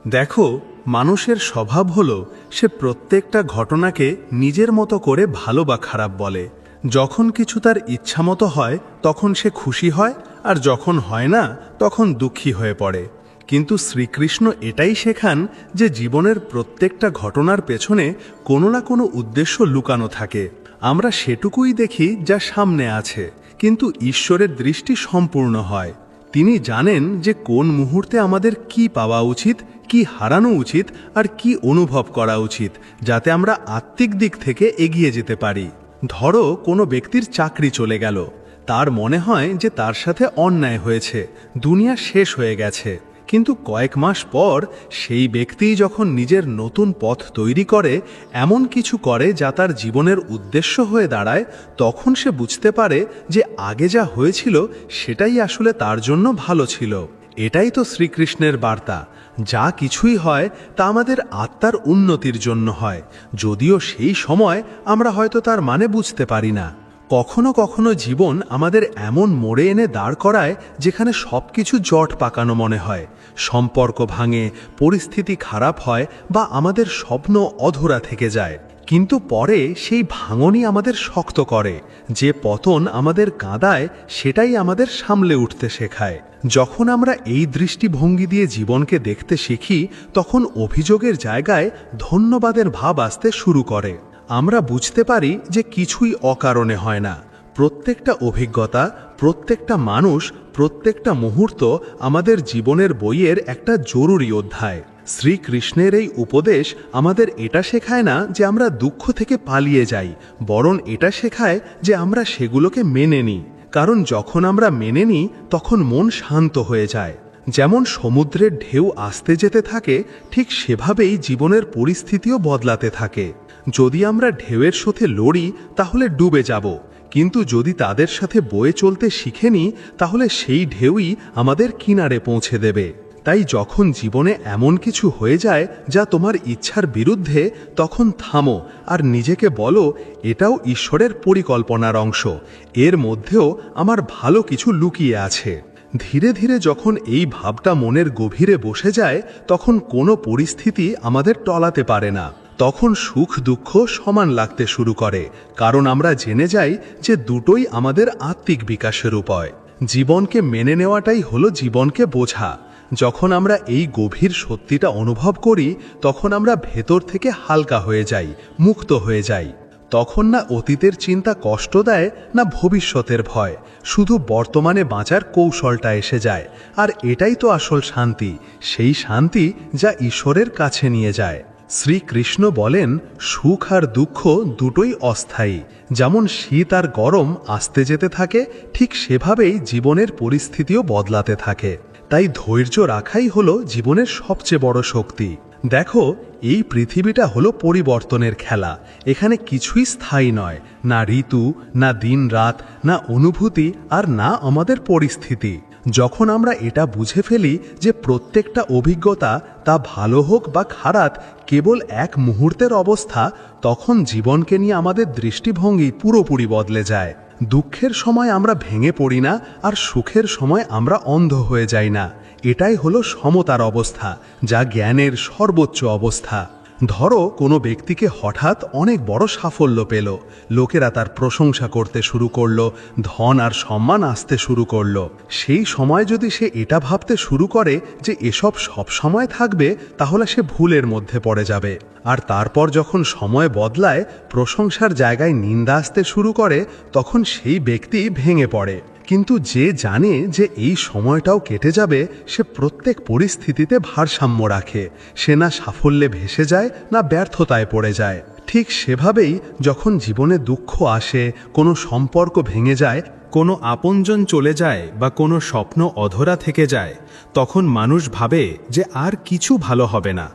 দেখো, মানুষের স্বভাব হলো সে প্রত্যেকটা ঘটনাকে নিজের মতো করে ভালো বা খারাপ বলে। যখন কিছু তার ইচ্ছামতো হয় তখন সে খুশি হয়, আর যখন হয় না তখন দুঃখী হয়ে পড়ে। কিন্তু শ্রীকৃষ্ণ এটাই শেখান যে জীবনের প্রত্যেকটা ঘটনার পেছনে কোনো না কোনো উদ্দেশ্য লুকানো থাকে। আমরা সেটুকুই দেখি যা সামনে আছে, কিন্তু ঈশ্বরের দৃষ্টি সম্পূর্ণ হয়। তিনি জানেন যে কোন মুহূর্তে আমাদের কি পাওয়া উচিত, কি হারানো উচিত, আর কি অনুভব করা উচিত, যাতে আমরা আত্মিক দিক থেকে এগিয়ে যেতে পারি। ধরো, কোনো ব্যক্তির চাকরি চলে গেল, তার মনে হয় যে তার সাথে অন্যায় হয়েছে, দুনিয়া শেষ হয়ে গেছে। কিন্তু কয়েক মাস পর সেই ব্যক্তি যখন নিজের নতুন পথ তৈরি করে, এমন কিছু করে যা তার জীবনের উদ্দেশ্য হয়ে দাঁড়ায়, তখন সে বুঝতে পারে যে আগে যা হয়েছিল সেটাই আসলে তার জন্য ভালো ছিল। এটাই তো শ্রীকৃষ্ণের বার্তা। যা কিছুই হয় তা আমাদের আত্মার উন্নতির জন্য হয়, যদিও সেই সময় আমরা হয়তো তার মানে বুঝতে পারি না। কখনো কখনো জীবন আমাদের এমন মোড়ে এনে দাঁড় করায় যেখানে সবকিছু জট পাকানো মনে হয়, সম্পর্ক ভাঙে, পরিস্থিতি খারাপ হয়, বা আমাদের স্বপ্ন অধরা থেকে যায়। কিন্তু পরে সেই ভাঙনই আমাদের শক্ত করে। যে পতন আমাদের কাঁদায় সেটাই আমাদের সামলে উঠতে শেখায়। যখন আমরা এই দৃষ্টিভঙ্গি দিয়ে জীবনকে দেখতে শিখি, তখন অভিযোগের জায়গায় ধন্যবাদের ভাব আসতে শুরু করে। আমরা বুঝতে পারি যে কিছুই অকারণে হয় না। প্রত্যেকটা অভিজ্ঞতা, প্রত্যেকটা মানুষ, প্রত্যেকটা মুহূর্ত আমাদের জীবনের বইয়ের একটা জরুরি অধ্যায়। শ্রীকৃষ্ণের এই উপদেশ আমাদের এটা শেখায় না যে আমরা দুঃখ থেকে পালিয়ে যাই, বরং এটা শেখায় যে আমরা সেগুলোকে মেনে নিই। কারণ যখন আমরা মেনে নিই তখন মন শান্ত হয়ে যায়। যেমন সমুদ্রের ঢেউ আসতে যেতে থাকে, ঠিক সেভাবেই জীবনের পরিস্থিতিও বদলাতে থাকে। যদি আমরা ঢেউয়ের সাথে লড়ি তাহলে ডুবে যাব, কিন্তু যদি তাদের সাথে বয়ে চলতে শিখে নিই তাহলে সেই ঢেউই আমাদের কিনারে পৌঁছে দেবে। তাই যখন জীবনে এমন কিছু হয়ে যায় যা তোমার ইচ্ছার বিরুদ্ধে, তখন থামো আর নিজেকে বলো, এটাও ঈশ্বরের পরিকল্পনার অংশ, এর মধ্যেও আমার ভালো কিছু লুকিয়ে আছে। ধীরে ধীরে যখন এই ভাবটা মনের গভীরে বসে যায়, তখন কোনো পরিস্থিতি আমাদের টলাতে পারে না। তখন সুখ দুঃখ সমান লাগতে শুরু করে, কারণ আমরা জেনে যাই যে দুটোই আমাদের আত্মিক বিকাশের উপায়। জীবনকে মেনে নেওয়াটাই হলো জীবনকে বোঝা। যখন আমরা এই গভীর সত্যিটা অনুভব করি, তখন আমরা ভেতর থেকে হালকা হয়ে যাই, মুক্ত হয়ে যাই। তখন না অতীতের চিন্তা কষ্ট দেয়, না ভবিষ্যতের ভয়, শুধু বর্তমানে বাঁচার কৌশলটা এসে যায়। আর এটাই তো আসল শান্তি, সেই শান্তি যা ঈশ্বরের কাছে নিয়ে যায়। শ্রীকৃষ্ণ বলেন, সুখ আর দুঃখ দুটোই অস্থায়ী। যেমন শীত আর গরম আসতে যেতে থাকে, ঠিক সেভাবেই জীবনের পরিস্থিতিও বদলাতে থাকে। তাই ধৈর্য রাখাই হলো জীবনের সবচেয়ে বড় শক্তি। দেখো, এই পৃথিবীটা হলো পরিবর্তনের খেলা। এখানে কিছুই স্থায়ী নয়, না ঋতু, না দিন রাত, না অনুভূতি, আর না আমাদের পরিস্থিতি। যখন আমরা এটা বুঝে ফেলি যে প্রত্যেকটা অভিজ্ঞতা, তা ভালো হোক বা খারাপ, কেবল এক মুহূর্তের অবস্থা, তখন জীবনকে নিয়ে আমাদের দৃষ্টিভঙ্গি পুরোপুরি বদলে যায়। দুঃখের সময় আমরা ভেঙে পড়ি না, আর সুখের সময় আমরা অন্ধ হয়ে যাই না। এটাই হলো সমতার অবস্থা, যা জ্ঞানের সর্বোচ্চ অবস্থা। ধরো, কোনো ব্যক্তিকে হঠাৎ অনেক বড় সাফল্য পেল, লোকেরা তার প্রশংসা করতে শুরু করলো, ধন আর সম্মান আসতে শুরু করলো। সেই সময় যদি সে এটা ভাবতে শুরু করে যে এসব সব সময় থাকবে, তাহলে সে ভুলের মধ্যে পড়ে যাবে। আর তারপর যখন সময় বদলায়, প্রশংসার জায়গায় নিন্দা আসতে শুরু করে, তখন সেই ব্যক্তি ভেঙে পড়ে। কিন্তু যে জানে যে এই সময়টাও কেটে যাবে, সে প্রত্যেক পরিস্থিতিতে ভারসাম্য রাখে। সে না সাফল্যে ভেসে যায়, না ব্যর্থতায় পড়ে যায়। ঠিক সেভাবেই যখন জীবনে দুঃখ আসে, কোনো সম্পর্ক ভেঙে যায়, কোনো আপনজন চলে যায়, বা কোনো স্বপ্ন অধরা থেকে যায়, তখন মানুষ ভাবে যে আর কিছু ভালো হবে না।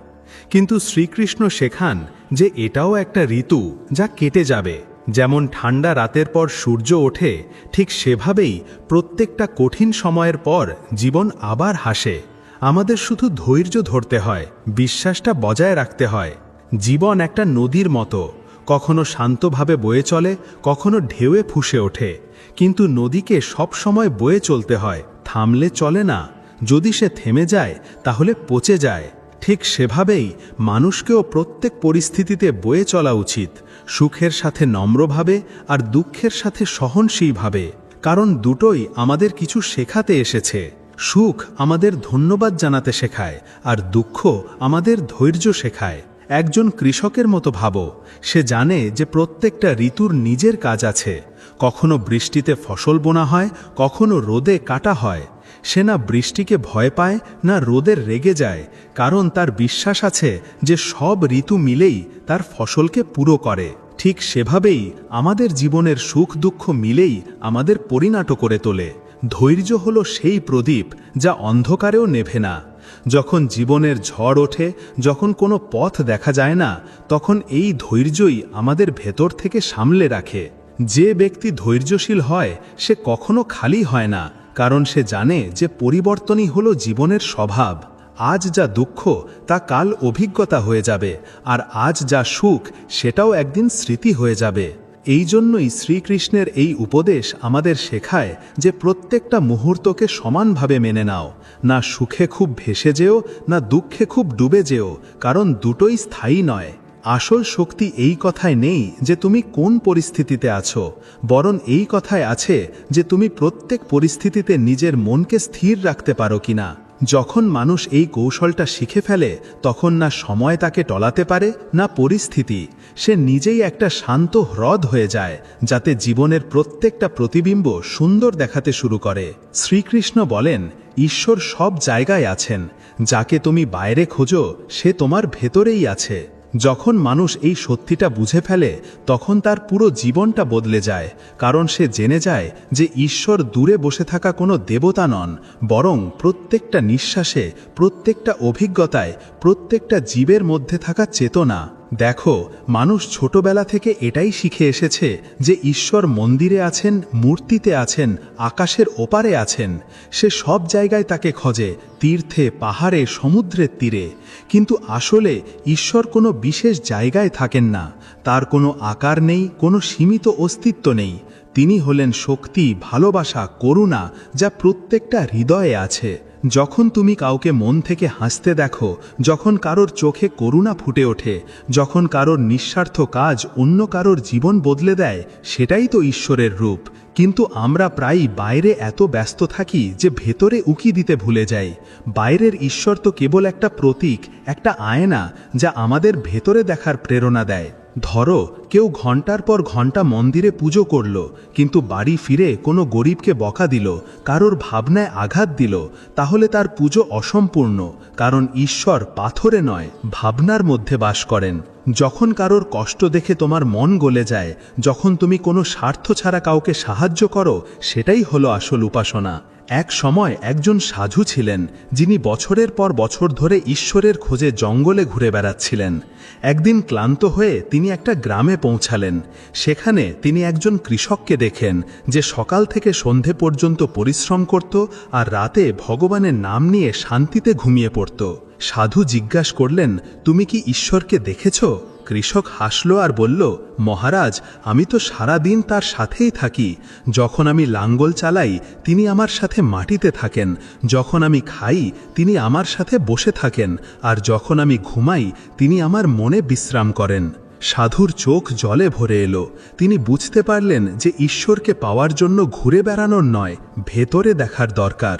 কিন্তু শ্রীকৃষ্ণ শেখান যে এটাও একটা ঋতু, যা কেটে যাবে। যেমন ঠান্ডা রাতের পর সূর্য ওঠে, ঠিক সেভাবেই প্রত্যেকটা কঠিন সময়ের পর জীবন আবার হাসে। আমাদের শুধু ধৈর্য ধরতে হয়, বিশ্বাসটা বজায় রাখতে হয়। জীবন একটা নদীর মতো, কখনো শান্তভাবে বয়ে চলে, কখনো ঢেউয়ে ফুঁসে ওঠে। কিন্তু নদীকে সব সময় বয়ে চলতে হয়, থামলে চলে না। যদি সে থেমে যায় তাহলে পচে যায়। ঠিক সেভাবেই মানুষকেও প্রত্যেক পরিস্থিতিতে বয়ে চলা উচিত, সুখের সাথে নম্রভাবে আর দুঃখের সাথে সহনশীলভাবে। কারণ দুটোই আমাদের কিছু শেখাতে এসেছে। সুখ আমাদের ধন্যবাদ জানাতে শেখায়, আর দুঃখ আমাদের ধৈর্য শেখায়। একজন কৃষকের মতো ভাবো, সে জানে যে প্রত্যেকটা ঋতুর নিজের কাজ আছে। কখনো বৃষ্টিতে ফসল বোনা হয়, কখনো রোদে কাটা হয়। সে না বৃষ্টিকে ভয় পায়, না রোদের রেগে যায়, কারণ তার বিশ্বাস আছে যে সব ঋতু মিলেই তার ফসলকে পুরো করে। ঠিক সেভাবেই আমাদের জীবনের সুখ দুঃখ মিলেই আমাদের পরিণত করে তোলে। ধৈর্য হলো সেই প্রদীপ যা অন্ধকারেও নেভে না। যখন জীবনের ঝড় ওঠে, যখন কোনো পথ দেখা যায় না, তখন এই ধৈর্যই আমাদের ভেতর থেকে সামলে রাখে। যে ব্যক্তি ধৈর্যশীল হয় সে কখনো খালি হয় না, কারণ সে জানে যে পরিবর্তনই হলো জীবনের স্বভাব। আজ যা দুঃখ তা কাল অভিজ্ঞতা হয়ে যাবে, আর আজ যা সুখ সেটাও একদিন স্মৃতি হয়ে যাবে। এই জন্যই শ্রীকৃষ্ণের এই উপদেশ আমাদের শেখায় যে প্রত্যেকটা মুহূর্তকে সমানভাবে মেনে নাও। না সুখে খুব ভেসে যেও, না দুঃখে খুব ডুবে যেও, কারণ দুটোই স্থায়ী নয়। আসল শক্তি এই কথায় নেই যে তুমি কোন পরিস্থিতিতে আছো, বরং এই কথায় আছে যে তুমি প্রত্যেক পরিস্থিতিতে নিজের মনকে স্থির রাখতে পারো কিনা। যখন মানুষ এই কৌশলটা শিখে ফেলে, তখন না সময় তাকে টলাতে পারে, না পরিস্থিতি। সে নিজেই একটা শান্ত হ্রদ হয়ে যায়, যাতে জীবনের প্রত্যেকটা প্রতিবিম্ব সুন্দর দেখাতে শুরু করে। শ্রীকৃষ্ণ বলেন, ঈশ্বর সব জায়গায় আছেন। যাকে তুমি বাইরে খোঁজো সে তোমার ভেতরেই আছে। যখন মানুষ এই সত্যিটা বুঝে ফেলে, তখন তার পুরো জীবনটা বদলে যায়, কারণ সে জেনে যায় যে ঈশ্বর দূরে বসে থাকা কোনো দেবতা নন, বরং প্রত্যেকটা নিঃশ্বাসে, প্রত্যেকটা অভিজ্ঞতায়, প্রত্যেকটা জীবের মধ্যে থাকা চেতনা। দেখো, মানুষ ছোটবেলা থেকে এটাই শিখে এসেছে যে ঈশ্বর মন্দিরে আছেন, মূর্তিতে আছেন, আকাশের ওপারে আছেন। সে সব জায়গায় তাকে খোঁজে, তীর্থে, পাহাড়ে, সমুদ্রের তীরে। কিন্তু আসলে ঈশ্বর কোনো বিশেষ জায়গায় থাকেন না। তার কোনো আকার নেই, কোনো সীমিত অস্তিত্ব নেই। তিনি হলেন শক্তি, ভালোবাসা, করুণা, যা প্রত্যেকটা হৃদয়ে আছে। যখন তুমি কাউকে মন থেকে হাসতে দেখো, যখন কারোর চোখে করুণা ফুটে ওঠে, যখন কারোর নিঃস্বার্থ কাজ অন্য কারোর জীবন বদলে দেয়, সেটাই তো ঈশ্বরের রূপ। কিন্তু আমরা প্রায়ই বাইরে এত ব্যস্ত থাকি যে ভেতরে উকি দিতে ভুলে যাই। বাইরের ঈশ্বর তো কেবল একটা প্রতীক, একটা আয়না, যা আমাদের ভেতরে দেখার প্রেরণা দেয়। ধরো, কেউ ঘন্টার পর ঘন্টা মন্দিরে পুজো করল, কিন্তু বাড়ি ফিরে কোনো গরিবকে বকা দিল, কারোর ভাবনায় আঘাত দিল, তাহলে তার পুজো অসম্পূর্ণ। কারণ ঈশ্বর পাথরে নয়, ভাবনার মধ্যে বাস করেন। যখন কারোর কষ্ট দেখে তোমার মন গলে যায়, যখন তুমি কোনো স্বার্থ ছাড়া কাউকে সাহায্য করো, সেটাই হলো আসল উপাসনা। এক সময় একজন সাধু ছিলেন, যিনি বছরের পর বছর ধরে ঈশ্বরের খোঁজে জঙ্গলে ঘুরে বেড়াচ্ছিলেন। একদিন ক্লান্ত হয়ে তিনি একটা গ্রামে পৌঁছালেন। সেখানে তিনি একজন কৃষককে দেখেন, যে সকাল থেকে সন্ধে পর্যন্ত পরিশ্রম করত আর রাতে ভগবানের নাম নিয়ে শান্তিতে ঘুমিয়ে পড়ত। সাধু জিজ্ঞাসা করলেন, তুমি কি ঈশ্বরকে দেখেছ? কৃষক হাসল আর বলল, মহারাজ, আমি তো সারা দিন তার সাথেই থাকি। যখন আমি লাঙ্গল চালাই তিনি আমার সাথে মাটিতে থাকেন, যখন আমি খাই তিনি আমার সাথে বসে থাকেন, আর যখন আমি ঘুমাই তিনি আমার মনে বিশ্রাম করেন। সাধুর চোখ জলে ভরে এলো। তিনি বুঝতে পারলেন যে ঈশ্বরকে পাওয়ার জন্য ঘুরে বেড়ানোর নয়, ভেতরে দেখার দরকার।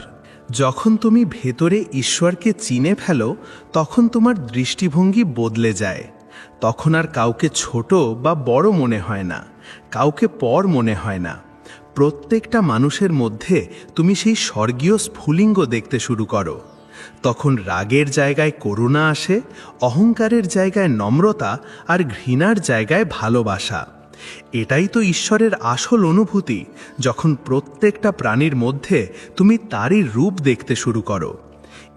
যখন তুমি ভেতরে ঈশ্বরকে চিনে ফেলো, তখন তোমার দৃষ্টিভঙ্গি বদলে যায়। তখন আর কাউকে ছোট বা বড় মনে হয় না, কাউকে পর মনে হয় না। প্রত্যেকটা মানুষের মধ্যে তুমি সেই স্বর্গীয় স্ফুলিঙ্গ দেখতে শুরু করো। তখন রাগের জায়গায় করুণা আসে, অহংকারের জায়গায় নম্রতা, আর ঘৃণার জায়গায় ভালোবাসা। এটাই তো ঈশ্বরের আসল অনুভূতি, যখন প্রত্যেকটা প্রাণীর মধ্যে তুমি তারই রূপ দেখতে শুরু করো।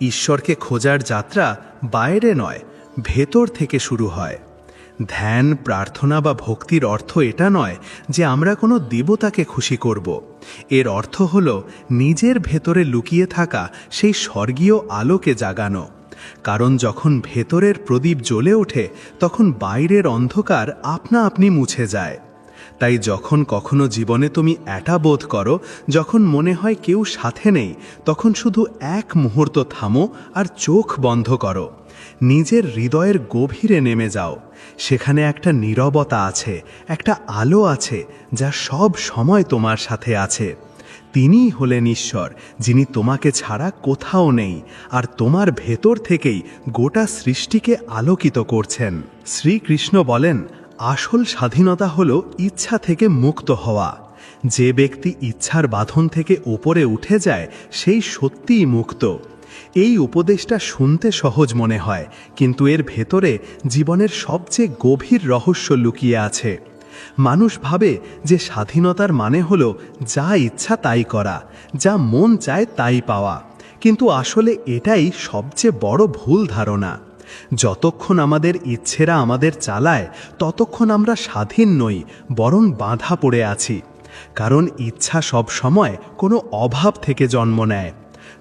ঈশ্বরকে খোঁজার যাত্রা বাইরে নয়, ভেতর থেকে শুরু হয়। ধ্যান, প্রার্থনা বা ভক্তির অর্থ এটা নয় যে আমরা কোনো দেবতাকে খুশি করব। এর অর্থ হল নিজের ভেতরে লুকিয়ে থাকা সেই স্বর্গীয় আলোকে জাগানো। কারণ যখন ভেতরের প্রদীপ জ্বলে ওঠে তখন বাইরের অন্ধকার আপনা আপনি মুছে যায়। তাই যখন কখনো জীবনে তুমি একা বোধ করো, যখন মনে হয় কেউ সাথে নেই, তখন শুধু এক মুহূর্ত থামো আর চোখ বন্ধ করো। নিজের হৃদয়ের গভীরে নেমে যাও। সেখানে একটা নীরবতা আছে, একটা আলো আছে যা সব সময় তোমার সাথে আছে। তিনিই হলেন ঈশ্বর, যিনি তোমাকে ছাড়া কোথাও নেই আর তোমার ভেতর থেকেই গোটা সৃষ্টিকে আলোকিত করছেন। শ্রীকৃষ্ণ বলেন, আসল স্বাধীনতা হলো ইচ্ছা থেকে মুক্ত হওয়া। যে ব্যক্তি ইচ্ছার বাঁধন থেকে ওপরে উঠে যায় সেই সত্যিই মুক্ত। এই উপদেশটা শুনতে সহজ মনে হয়, কিন্তু এর ভেতরে জীবনের সবচেয়ে গভীর রহস্য লুকিয়ে আছে। মানুষ ভাবে যে স্বাধীনতার মানে হলো যা ইচ্ছা তাই করা, যা মন চায় তাই পাওয়া, কিন্তু আসলে এটাই সবচেয়ে বড় ভুল ধারণা। যতক্ষণ আমাদের ইচ্ছেরা আমাদের চালায় ততক্ষণ আমরা স্বাধীন নই, বরং বাঁধা পড়ে আছি। কারণ ইচ্ছা সব সময় কোনো অভাব থেকে জন্ম নেয়।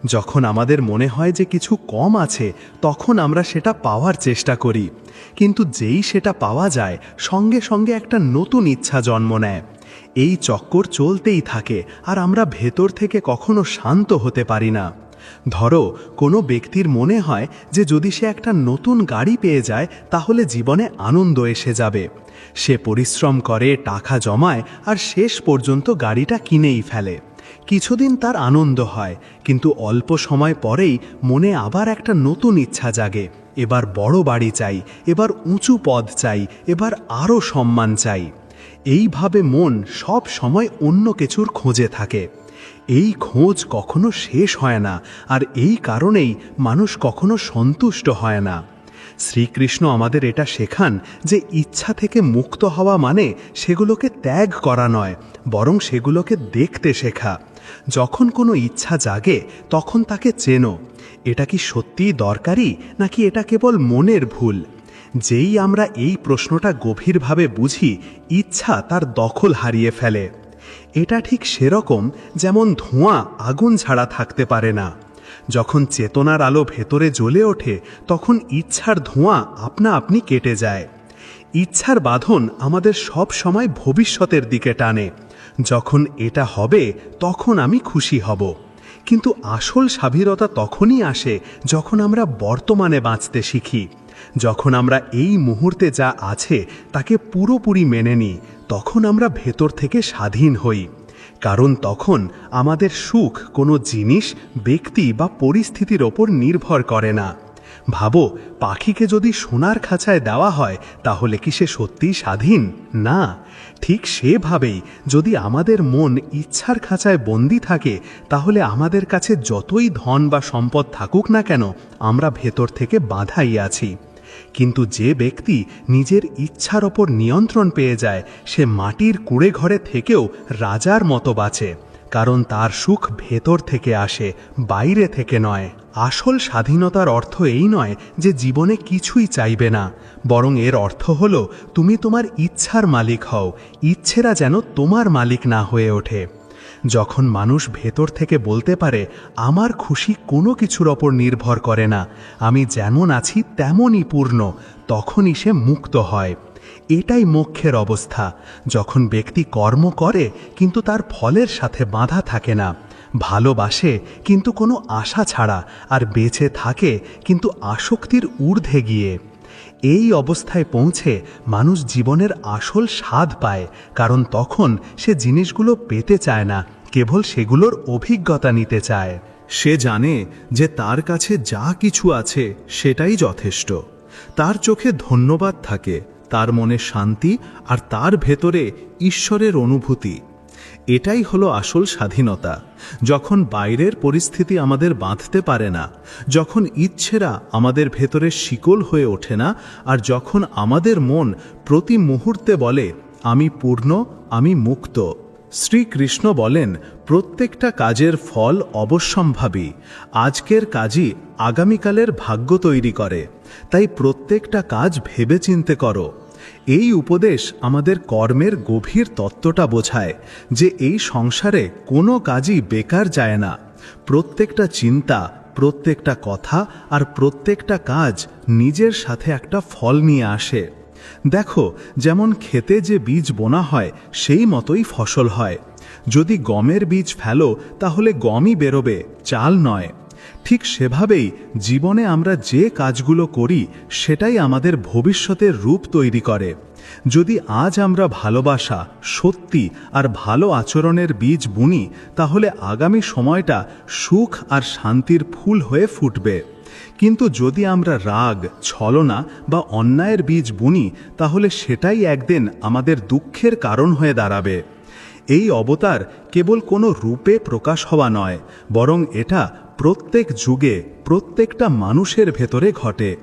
যখন আমাদের মনে হয় যে কিছু কম আছে, তখন আমরা সেটা পাওয়ার চেষ্টা করি, কিন্তু যেই সেটা পাওয়া যায় সঙ্গে সঙ্গে একটা নতুন ইচ্ছা জন্ম নেয়। এই চক্কর চলতেই থাকে আর আমরা ভেতর থেকে কখনো শান্ত হতে পারি না। ধরো, কোনো ব্যক্তির মনে হয় যে যদি সে একটা নতুন গাড়ি পেয়ে যায় তাহলে জীবনে আনন্দ এসে যাবে। সে পরিশ্রম করে, টাকা জমায় আর শেষ পর্যন্ত গাড়িটা কিনেই ফেলে। কিছুদিন তার আনন্দ হয়, কিন্তু অল্প সময় পরেই মনে আবার একটা নতুন ইচ্ছা জাগে। এবার বড় বাড়ি চাই, এবার উঁচু পদ চাই, এবার আরও সম্মান চাই। এইভাবে মন সব সময় অন্য কিছুর খোঁজে থাকে। এই খোঁজ কখনো শেষ হয় না, আর এই কারণেই মানুষ কখনো সন্তুষ্ট হয় না। শ্রীকৃষ্ণ আমাদের এটা শেখান যে ইচ্ছা থেকে মুক্ত হওয়া মানে সেগুলোকে ত্যাগ করা নয়, বরং সেগুলোকে দেখতে শেখা। যখন কোনো ইচ্ছা জাগে তখন তাকে চেনো, এটা কি সত্যিই দরকারি নাকি এটা কেবল মনের ভুল? যেই আমরা এই প্রশ্নটা গভীরভাবে বুঝি, ইচ্ছা তার দখল হারিয়ে ফেলে। এটা ঠিক সেরকম যেমন ধোঁয়া আগুন ছাড়া থাকতে পারে না। যখন চেতনার আলো ভেতরে জ্বলে ওঠে তখন ইচ্ছার ধোঁয়া আপনা আপনি কেটে যায়। ইচ্ছার বাঁধন আমাদের সব সময় ভবিষ্যতের দিকে টানে। যখন এটা হবে তখন আমি খুশি হব। কিন্তু আসল স্বাধীনতা তখনই আসে যখন আমরা বর্তমানে বাঁচতে শিখি। যখন আমরা এই মুহূর্তে যা আছে তাকে পুরোপুরি মেনে নিই, তখন আমরা ভেতর থেকে স্বাধীন হই। কারণ তখন আমাদের সুখ কোনো জিনিস, ব্যক্তি বা পরিস্থিতির ওপর নির্ভর করে না। ভাবো, পাখিকে যদি সোনার খাঁচায় দেওয়া হয় তাহলে কি সে সত্যিই স্বাধীন? না। ঠিক সেভাবেই যদি আমাদের মন ইচ্ছার খাঁচায় বন্দি থাকে তাহলে আমাদের কাছে যতই ধন বা সম্পদ থাকুক না কেন, আমরা ভেতর থেকে বাঁধাই আছি। কিন্তু যে ব্যক্তি নিজের ইচ্ছার ওপর নিয়ন্ত্রণ পেয়ে যায় সে মাটির কুঁড়ে ঘরে থেকেও রাজার মতো বাঁচে। কারণ তার সুখ ভেতর থেকে আসে, বাইরে থেকে নয়। আসল স্বাধীনতার অর্থ এই নয় যে জীবনে কিছুই চাইবে না, বরং এর অর্থ হলো তুমি তোমার ইচ্ছার মালিক হও, ইচ্ছেরা যেন তোমার মালিক না হয়ে ওঠে। যখন মানুষ ভেতর থেকে বলতে পারে আমার খুশি কোনো কিছুর ওপর নির্ভর করে না, আমি যেমন আছি তেমনই পূর্ণ, তখনই সে মুক্ত হয়। এটাই মোক্ষের অবস্থা, যখন ব্যক্তি কর্ম করে কিন্তু তার ফলের সাথে বাঁধা থাকে না, ভালোবাসে কিন্তু কোনো আশা ছাড়া, আর বেঁচে থাকে কিন্তু আসক্তির ঊর্ধ্বে গিয়ে। এই অবস্থায় পৌঁছে মানুষ জীবনের আসল স্বাদ পায়, কারণ তখন সে জিনিসগুলো পেতে চায় না, কেবল সেগুলোর অভিজ্ঞতা নিতে চায়। সে জানে যে তার কাছে যা কিছু আছে সেটাই যথেষ্ট। তার চোখে ধন্যবাদ থাকে, তার মনে শান্তি, আর তার ভেতরে ঈশ্বরের অনুভূতি। এটাই হলো আসল স্বাধীনতা, যখন বাইরের পরিস্থিতি আমাদের বাঁধতে পারে না, যখন ইচ্ছেরা আমাদের ভেতরে শিকল হয়ে ওঠে না, আর যখন আমাদের মন প্রতি মুহূর্তে বলে আমি পূর্ণ, আমি মুক্ত। শ্রীকৃষ্ণ বলেন, প্রত্যেকটা কাজের ফল অবশ্যম্ভাবী। আজকের কাজই আগামীকালের ভাগ্য তৈরি করে। তাই প্রত্যেকটা কাজ ভেবেচিন্তে করো। এই উপদেশ আমাদের কর্মের গভীর তত্ত্বটা বোঝায় যে এই সংসারে কোনো কাজই বেকার যায় না। প্রত্যেকটা চিন্তা, প্রত্যেকটা কথা আর প্রত্যেকটা কাজ নিজের সাথে একটা ফল নিয়ে আসে। দেখো, যেমন ক্ষেতে যে বীজ বোনা হয় সেই মতোই ফসল হয়। যদি গমের বীজ ফেলো তাহলে গমই বেরোবে, চাল নয়। ঠিক সেভাবেই জীবনে আমরা যে কাজগুলো করি সেটাই আমাদের ভবিষ্যতের রূপ তৈরি করে। যদি আজ আমরা ভালোবাসা, সত্যি আর ভালো আচরণের বীজ বুনি, তাহলে আগামী সময়টা সুখ আর শান্তির ফুল হয়ে ফুটবে। কিন্তু যদি আমরা রাগ, ছলনা বা অন্যায়ের বীজ বুনি, তাহলে সেটাই একদিন আমাদের দুঃখের কারণ হয়ে দাঁড়াবে। এই অবতার কেবল কোনো রূপে প্রকাশ হওয়া নয়, বরং এটা প্রত্যেক যুগে প্রত্যেকটা মানুষের ভেতরে ঘটে।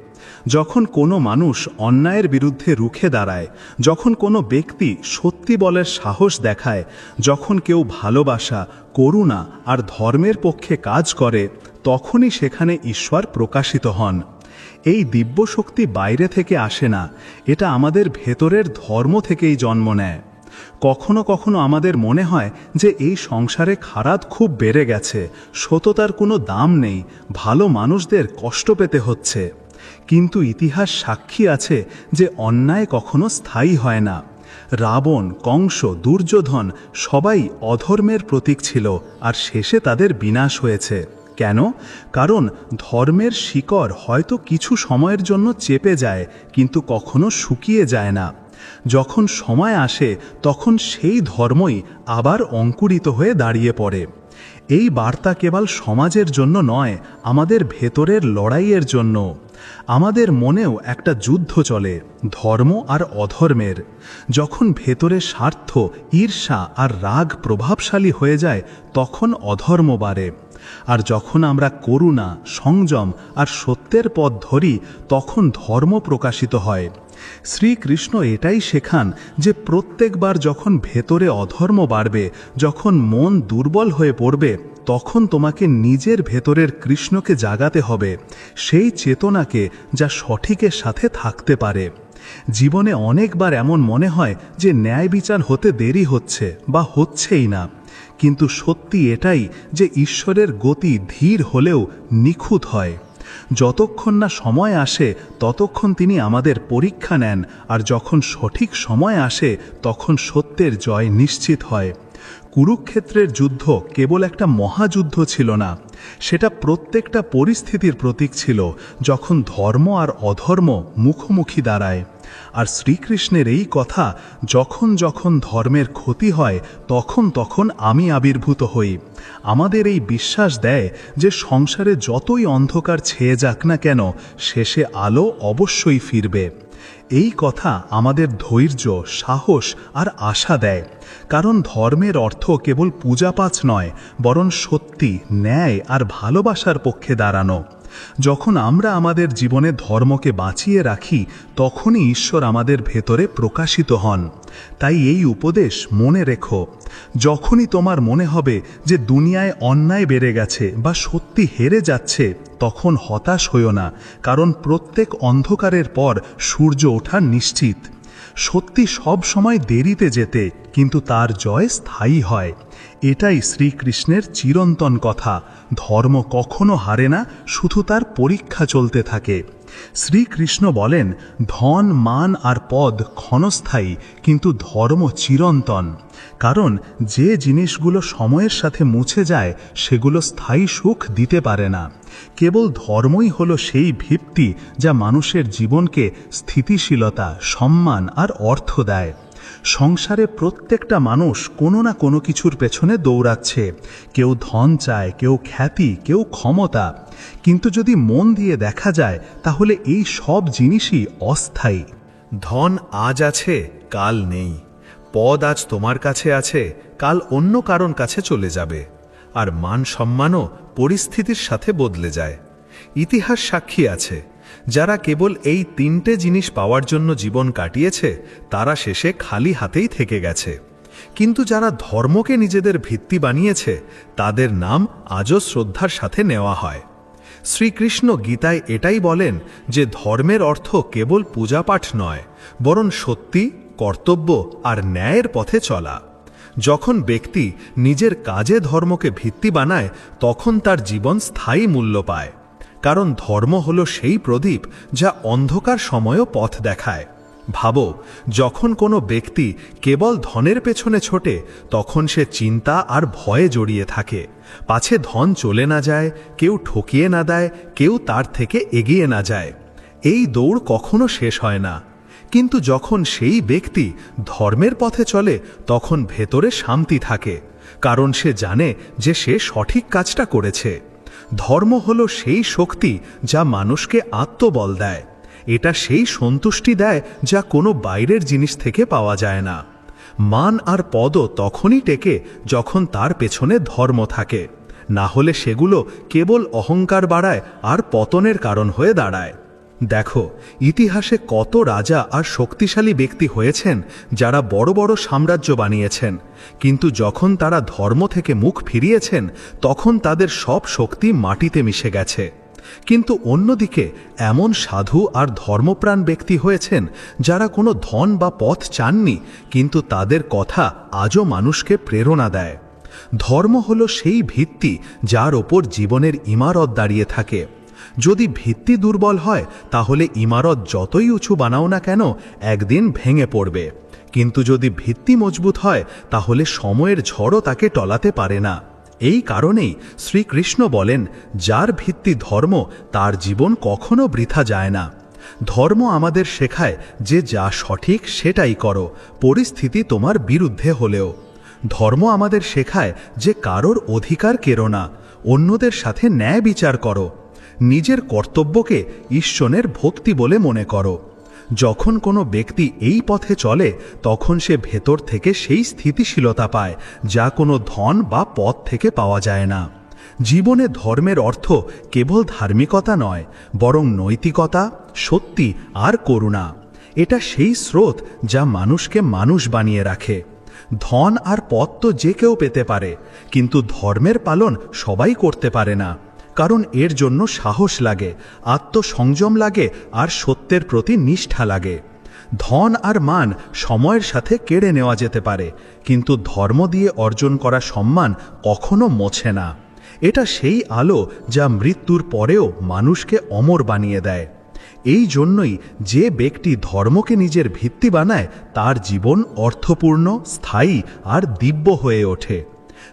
যখন কোনো মানুষ অন্যায়ের বিরুদ্ধে রুখে দাঁড়ায়, যখন কোনো ব্যক্তি সত্যি বলার সাহস দেখায়, যখন কেউ ভালোবাসা, করুণা আর ধর্মের পক্ষে কাজ করে, তখনই সেখানে ঈশ্বর প্রকাশিত হন। এই দিব্য শক্তি বাইরে থেকে আসে না, এটা আমাদের ভেতরের ধর্ম থেকেই জন্ম নেয়। কখনো কখনো আমাদের মনে হয় যে এই সংসারে খারাপ খুব বেড়ে গেছে, সততার কোনো দাম নেই, ভালো মানুষদের কষ্ট পেতে হচ্ছে। কিন্তু ইতিহাস সাক্ষী আছে যে অন্যায় কখনো স্থায়ী হয় না। রাবণ, কংস, দুর্যোধন সবাই অধর্মের প্রতীক ছিল, আর শেষে তাদের বিনাশ হয়েছে। কেন? কারণ ধর্মের শিকড় হয়তো কিছু সময়ের জন্য চেপে যায়, কিন্তু কখনো শুকিয়ে যায় না। যখন সময় আসে তখন সেই ধর্মই আবার অঙ্কুরিত হয়ে দাঁড়িয়ে পড়ে। এই বার্তা কেবল সমাজের জন্য নয়, আমাদের ভেতরের লড়াইয়ের জন্য। আমাদের মনেও একটা যুদ্ধ চলে, ধর্ম আর অধর্মের। যখন ভেতরে স্বার্থ, ঈর্ষা আর রাগ প্রভাবশালী হয়ে যায়, তখন অধর্ম বাড়ে। আর যখন আমরা করুণা, সংযম আর সত্যের পথ ধরি, তখন ধর্ম প্রকাশিত হয়। শ্রীকৃষ্ণ এটাই শেখান যে প্রত্যেকবার যখন ভেতরে অধর্ম বাড়বে, যখন মন দুর্বল হয়ে পড়বে, তখন তোমাকে নিজের ভেতরের কৃষ্ণকে জাগাতে হবে, সেই চেতনাকে যা সঠিকের সাথে থাকতে পারে। জীবনে অনেকবার এমন মনে হয় যে ন্যায় বিচার হতে দেরি হচ্ছে বা হচ্ছেই না, কিন্তু সত্যি এটাই যে ঈশ্বরের গতি ধীর হলেও নিখুঁত হয়। যতক্ষণ না সময় আসে ততক্ষণ তিনি আমাদের পরীক্ষা নেন, আর যখন সঠিক সময় আসে তখন সত্যের জয় নিশ্চিত হয়। কুরুক্ষেত্রের যুদ্ধ কেবল একটা মহাযুদ্ধ ছিল না, সেটা প্রত্যেকটা পরিস্থিতির প্রতীক ছিল, যখন ধর্ম আর অধর্ম মুখোমুখি দাঁড়ায়। আর শ্রীকৃষ্ণের এই কথা, যখন যখন ধর্মের ক্ষতি হয় তখন তখন আমি আবির্ভূত হই, আমাদের এই বিশ্বাস দেয় যে সংসারে যতই অন্ধকার ছেয়ে যাক না কেন, শেষে আলো অবশ্যই ফিরবে। এই কথা আমাদের ধৈর্য, সাহস আর আশা দেয়, কারণ ধর্মের অর্থ কেবল পূজাপাঠ নয়, বরং সত্যি, ন্যায় আর ভালোবাসার পক্ষে দাঁড়ানো। যখন আমরা আমাদের জীবনে ধর্মকে বাঁচিয়ে রাখি, তখনই ঈশ্বর আমাদের ভেতরে প্রকাশিত হন। তাই এই উপদেশ মনে রেখো, যখনই তোমার মনে হবে যে দুনিয়ায় অন্যায় বেড়ে গেছে বা সত্যি হেরে যাচ্ছে, তখন হতাশ হইও না, কারণ প্রত্যেক অন্ধকারের পর সূর্য ওঠা নিশ্চিত। সত্যি সব সময় দেরিতে যেতে, কিন্তু তার জয় স্থায়ী হয়। এটাই শ্রীকৃষ্ণের চিরন্তন কথা। ধর্ম কখনো হারে না, শুধু তার পরীক্ষা চলতে থাকে। শ্রীকৃষ্ণ বলেন, ধন, মান আর পদ ক্ষণস্থায়ী, কিন্তু ধর্ম চিরন্তন। কারণ যে জিনিসগুলো সময়ের সাথে মুছে যায়, সেগুলো স্থায়ী সুখ দিতে পারে না। কেবল ধর্মই হলো সেই ভিত্তি যা মানুষের জীবনকে স্থিতিশীলতা, সম্মান আর অর্থ দেয়। সংসারে প্রত্যেকটা মানুষ কোনো না কোনো কিছুর পেছনে দৌড়াচ্ছে। কেউ ধন চায়, কেউ খ্যাতি, কেউ ক্ষমতা। কিন্তু যদি মন দিয়ে দেখা যায়, তাহলে এই সব জিনিসই অস্থায়ী। ধন আজ আছে, কাল নেই। পদ আজ তোমার কাছে আছে, কাল অন্য কারণ কাছে চলে যাবে। আর মান সম্মানও পরিস্থিতির সাথে বদলে যায়। ইতিহাস সাক্ষী আছে, যারা কেবল এই তিনটে জিনিস পাওয়ার জন্য জীবন কাটিয়েছে, তারা শেষে খালি হাতেই থেকে গেছে। কিন্তু যারা ধর্মকে নিজেদের ভিত্তি বানিয়েছে, তাদের নাম আজও শ্রদ্ধার সাথে নেওয়া হয়। শ্রীকৃষ্ণ গীতায় এটাই বলেন যে ধর্মের অর্থ কেবল পূজাপাঠ নয়, বরং সত্যি, কর্তব্য আর ন্যায়ের পথে চলা। যখন ব্যক্তি নিজের কাজে ধর্মকে ভিত্তি বানায়, তখন তার জীবন স্থায়ী মূল্য পায়। কারণ ধর্ম হলো সেই প্রদীপ যা অন্ধকার সময়ও পথ দেখায়। ভাবো, যখন কোনো ব্যক্তি কেবল ধনের পেছনে ছোটে, তখন সে চিন্তা আর ভয়ে জড়িয়ে থাকে, পাছে ধন চলে না যায়, কেউ ঠকিয়ে না দেয়, কেউ তার থেকে এগিয়ে না যায়। এই দৌড় কখনো শেষ হয় না। কিন্তু যখন সেই ব্যক্তি ধর্মের পথে চলে, তখন ভেতরে শান্তি থাকে, কারণ সে জানে যে সে সঠিক কাজটা করেছে। ধর্ম হলো সেই শক্তি যা মানুষকে আত্মবল দেয়। এটা সেই সন্তুষ্টি দেয় যা কোনো বাইরের জিনিস থেকে পাওয়া যায় না। মান আর পদও তখনই টেকে যখন তার পেছনে ধর্ম থাকে, না হলে সেগুলো কেবল অহংকার বাড়ায় আর পতনের কারণ হয়ে দাঁড়ায়। দেখো, ইতিহাসে কত রাজা আর শক্তিশালী ব্যক্তি হয়েছেন যারা বড় বড় সাম্রাজ্য বানিয়েছেন, কিন্তু যখন তারা ধর্ম থেকে মুখ ফিরিয়েছেন, তখন তাদের সব শক্তি মাটিতে মিশে গেছে। কিন্তু অন্যদিকে এমন সাধু আর ধর্মপ্রাণ ব্যক্তি হয়েছেন যারা কোনো ধন বা পথ চাননি, কিন্তু তাদের কথা আজও মানুষকে প্রেরণা দেয়। ধর্ম হলো সেই ভিত্তি যার ওপর জীবনের ইমারত দাঁড়িয়ে থাকে। যদি ভিত্তি দুর্বল হয়, তাহলে ইমারত যতই উঁচু বানাও না কেন একদিন ভেঙে পড়বে। কিন্তু যদি ভিত্তি মজবুত হয়, তাহলে সময়ের ঝড়ও তাকে টলাতে পারে না। এই কারণেই শ্রীকৃষ্ণ বলেন, যার ভিত্তি ধর্ম, তার জীবন কখনো বৃথা যায় না। ধর্ম আমাদের শেখায় যে যা সঠিক সেটাই করো, পরিস্থিতি তোমার বিরুদ্ধে হলেও। ধর্ম আমাদের শেখায় যে কারোর অধিকার কেড়ো না, অন্যদের সাথে ন্যায় বিচার করো, নিজের কর্তব্যকে ঈশ্বরের ভক্তি বলে মনে করো। যখন কোনো ব্যক্তি এই পথে চলে, তখন সে ভেতর থেকে সেই স্থিতিশীলতা পায় যা কোনো ধন বা পথ থেকে পাওয়া যায় না। জীবনে ধর্মের অর্থ কেবল ধার্মিকতা নয়, বরং নৈতিকতা, সত্যি আর করুণা। এটা সেই স্রোত যা মানুষকে মানুষ বানিয়ে রাখে। ধন আর পথ তো যে কেউ পেতে পারে, কিন্তু ধর্মের পালন সবাই করতে পারে না, কারণ এর জন্য সাহস লাগে, আত্মসংযম লাগে আর সত্যের প্রতি নিষ্ঠা লাগে। ধন আর মান সময়ের সাথে কেড়ে নেওয়া যেতে পারে, কিন্তু ধর্ম দিয়ে অর্জন করা সম্মান কখনো মোছে না। এটা সেই আলো যা মৃত্যুর পরেও মানুষকে অমর বানিয়ে দেয়। এই জন্যই যে ব্যক্তি ধর্মকে নিজের ভিত্তি বানায়, তার জীবন অর্থপূর্ণ, স্থায়ী আর দিব্য হয়ে ওঠে।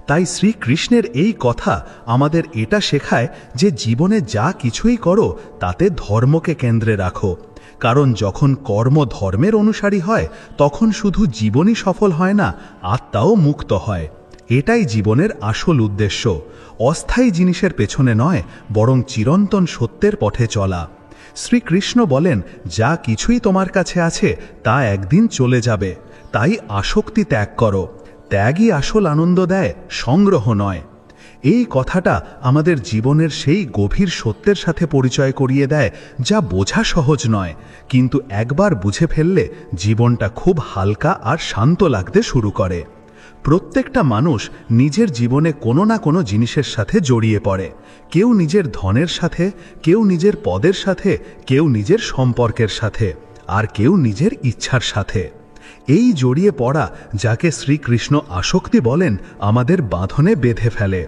তাই শ্রীকৃষ্ণের এই কথা আমাদের এটা শেখায় যে জীবনে যা কিছুই করো, তাতে ধর্মকে কেন্দ্রে রাখো। কারণ যখন কর্ম ধর্মের অনুসারী হয়, তখন শুধু জীবনই সফল হয় না, আত্মাও মুক্ত হয়। এটাই জীবনের আসল উদ্দেশ্য, অস্থায়ী জিনিসের পেছনে নয়, বরং চিরন্তন সত্যের পথে চলা। শ্রীকৃষ্ণ বলেন, যা কিছুই তোমার কাছে আছে তা একদিন চলে যাবে, তাই আসক্তি ত্যাগ করো। ত্যাগই আসল আনন্দ দেয়, সংগ্রহ নয়। এই কথাটা আমাদের জীবনের সেই গভীর সত্যের সাথে পরিচয় করিয়ে দেয় যা বোঝা সহজ নয়, কিন্তু একবার বুঝে ফেললে জীবনটা খুব হালকা আর শান্ত লাগতে শুরু করে। প্রত্যেকটা মানুষ নিজের জীবনে কোনো না কোনো জিনিসের সাথে জড়িয়ে পড়ে। কেউ নিজের ধনের সাথে, কেউ নিজের পদের সাথে, কেউ নিজের সম্পর্কের সাথে, আর কেউ নিজের ইচ্ছার সাথে। এই জড়িয়ে পড়া, যাকে শ্রীকৃষ্ণ আসক্তি বলেন, আমাদের বাঁধনে বেঁধে ফেলে।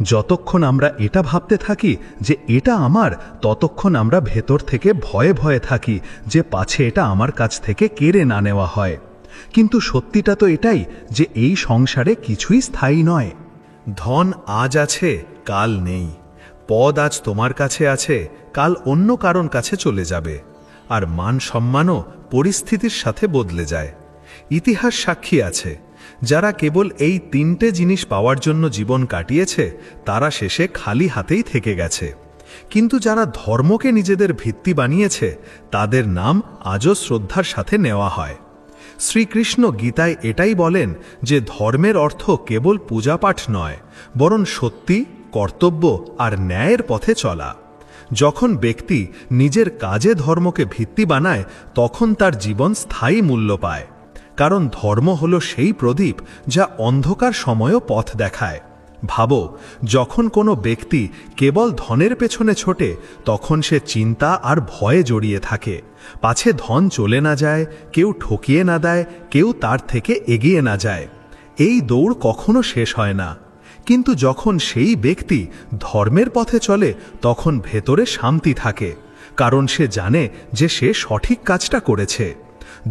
যতক্ষণ আমরা এটা ভাবতে থাকি যে এটা আমার, ততক্ষণ আমরা ভেতর থেকে ভয়ে ভয়ে থাকি যে পাছে এটা আমার কাছ থেকে কেড়ে না নেওয়া হয়। কিন্তু সত্যিটা তো এটাই যে এই সংসারে কিছুই স্থায়ী নয়। ধন আজ আছে, কাল নেই। পদ আজ তোমার কাছে আছে, কাল অন্য কারণ কাছে চলে যাবে। আর মান সম্মানও পরিস্থিতির সাথে বদলে যায়। ইতিহাস সাক্ষী আছে, যারা কেবল এই তিনটে জিনিস পাওয়ার জন্য জীবন কাটিয়েছে, তারা শেষে খালি হাতেই থেকে গেছে। কিন্তু যারা ধর্মকে নিজেদের ভিত্তি বানিয়েছে, তাদের নাম আজও শ্রদ্ধার সাথে নেওয়া হয়। শ্রীকৃষ্ণ গীতায় এটাই বলেন যে ধর্মের অর্থ কেবল পূজাপাঠ নয়, বরং সত্যি, কর্তব্য আর ন্যায়ের পথে চলা। যখন ব্যক্তি নিজের কাজে ধর্মকে ভিত্তি বানায়, তখন তার জীবন স্থায়ী মূল্য পায়। কারণ ধর্ম হলো সেই প্রদীপ যা অন্ধকার সময়ও পথ দেখায়। ভাবো, যখন কোনো ব্যক্তি কেবল ধনের পেছনে ছোটে তখন সে চিন্তা আর ভয়ে জড়িয়ে থাকে, পাছে ধন চলে না যায়, কেউ ঠকিয়ে না দেয়, কেউ তার থেকে এগিয়ে না যায়। এই দৌড় কখনো শেষ হয় না। কিন্তু যখন সেই ব্যক্তি ধর্মের পথে চলে তখন ভেতরে শান্তি থাকে, কারণ সে জানে যে সে সঠিক কাজটা করেছে।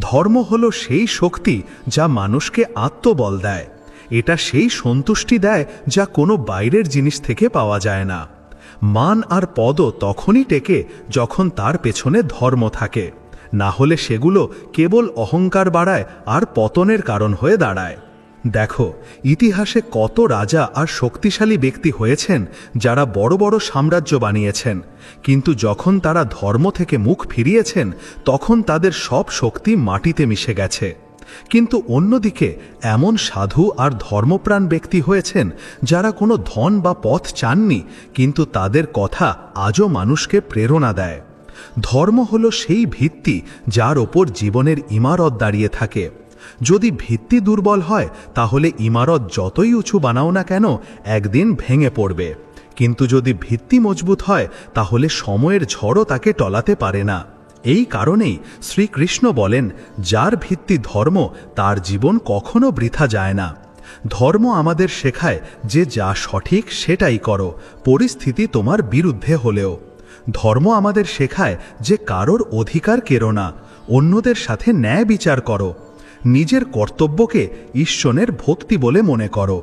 ধর্ম হলো সেই শক্তি যা মানুষকে আত্মবল দেয়। এটা সেই সন্তুষ্টি দেয় যা কোনো বাইরের জিনিস থেকে পাওয়া যায় না। মান আর পদও তখনই টেকে যখন তার পেছনে ধর্ম থাকে, না হলে সেগুলো কেবল অহংকার বাড়ায় আর পতনের কারণ হয়ে দাঁড়ায়। দেখো, ইতিহাসে কত রাজা আর শক্তিশালী ব্যক্তি হয়েছেন যারা বড় বড় সাম্রাজ্য বানিয়েছেন, কিন্তু যখন তারা ধর্ম থেকে মুখ ফিরিয়েছেন তখন তাদের সব শক্তি মাটিতে মিশে গেছে। কিন্তু অন্যদিকে এমন সাধু আর ধর্মপ্রাণ ব্যক্তি হয়েছেন যারা কোনো ধন বা পথ চাননি, কিন্তু তাদের কথা আজও মানুষকে প্রেরণা দেয়। ধর্ম হলো সেই ভিত্তি যার ওপর জীবনের ইমারত দাঁড়িয়ে থাকে। যদি ভিত্তি দুর্বল হয় তাহলে ইমারত যতই উঁচু বানাও না কেন একদিন ভেঙে পড়বে, কিন্তু যদি ভিত্তি মজবুত হয় তাহলে সময়ের ঝড়ও তাকে টলাতে পারে না। এই কারণেই শ্রীকৃষ্ণ বলেন, যার ভিত্তি ধর্ম তার জীবন কখনো বৃথা যায় না। ধর্ম আমাদের শেখায় যে যা সঠিক সেটাই করো, পরিস্থিতি তোমার বিরুদ্ধে হলেও। ধর্ম আমাদের শেখায় যে কারোর অধিকার কেড়ো না, অন্যদের সাথে ন্যায় বিচার করো, নিজের কর্তব্যকে ঈশ্বরের ভক্তি বলে মনে করো।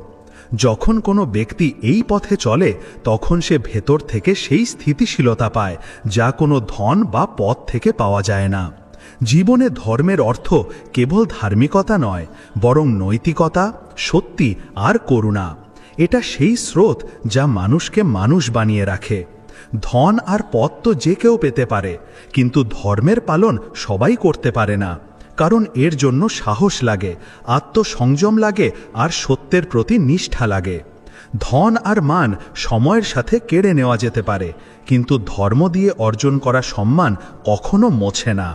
যখন কোনো ব্যক্তি এই পথে চলে তখন সে ভেতর থেকে সেই স্থিতিশীলতা পায় যা কোনো ধন বা পথ থেকে পাওয়া যায় না। জীবনে ধর্মের অর্থ কেবল ধার্মিকতা নয়, বরং নৈতিকতা, সত্যি আর করুণা। এটা সেই স্রোত যা মানুষকে মানুষ বানিয়ে রাখে। ধন আর পথ তো যে কেউ পেতে পারে, কিন্তু ধর্মের পালন সবাই করতে পারে না, কারণ এর জন্য সাহস লাগে, আত্মসংযম লাগে আর সত্যের প্রতি নিষ্ঠা লাগে। ধন আর মান সময়ের সাথে কেড়ে নেওয়া যেতে পারে, কিন্তু ধর্ম দিয়ে অর্জন করা সম্মান কখনো মোছে না।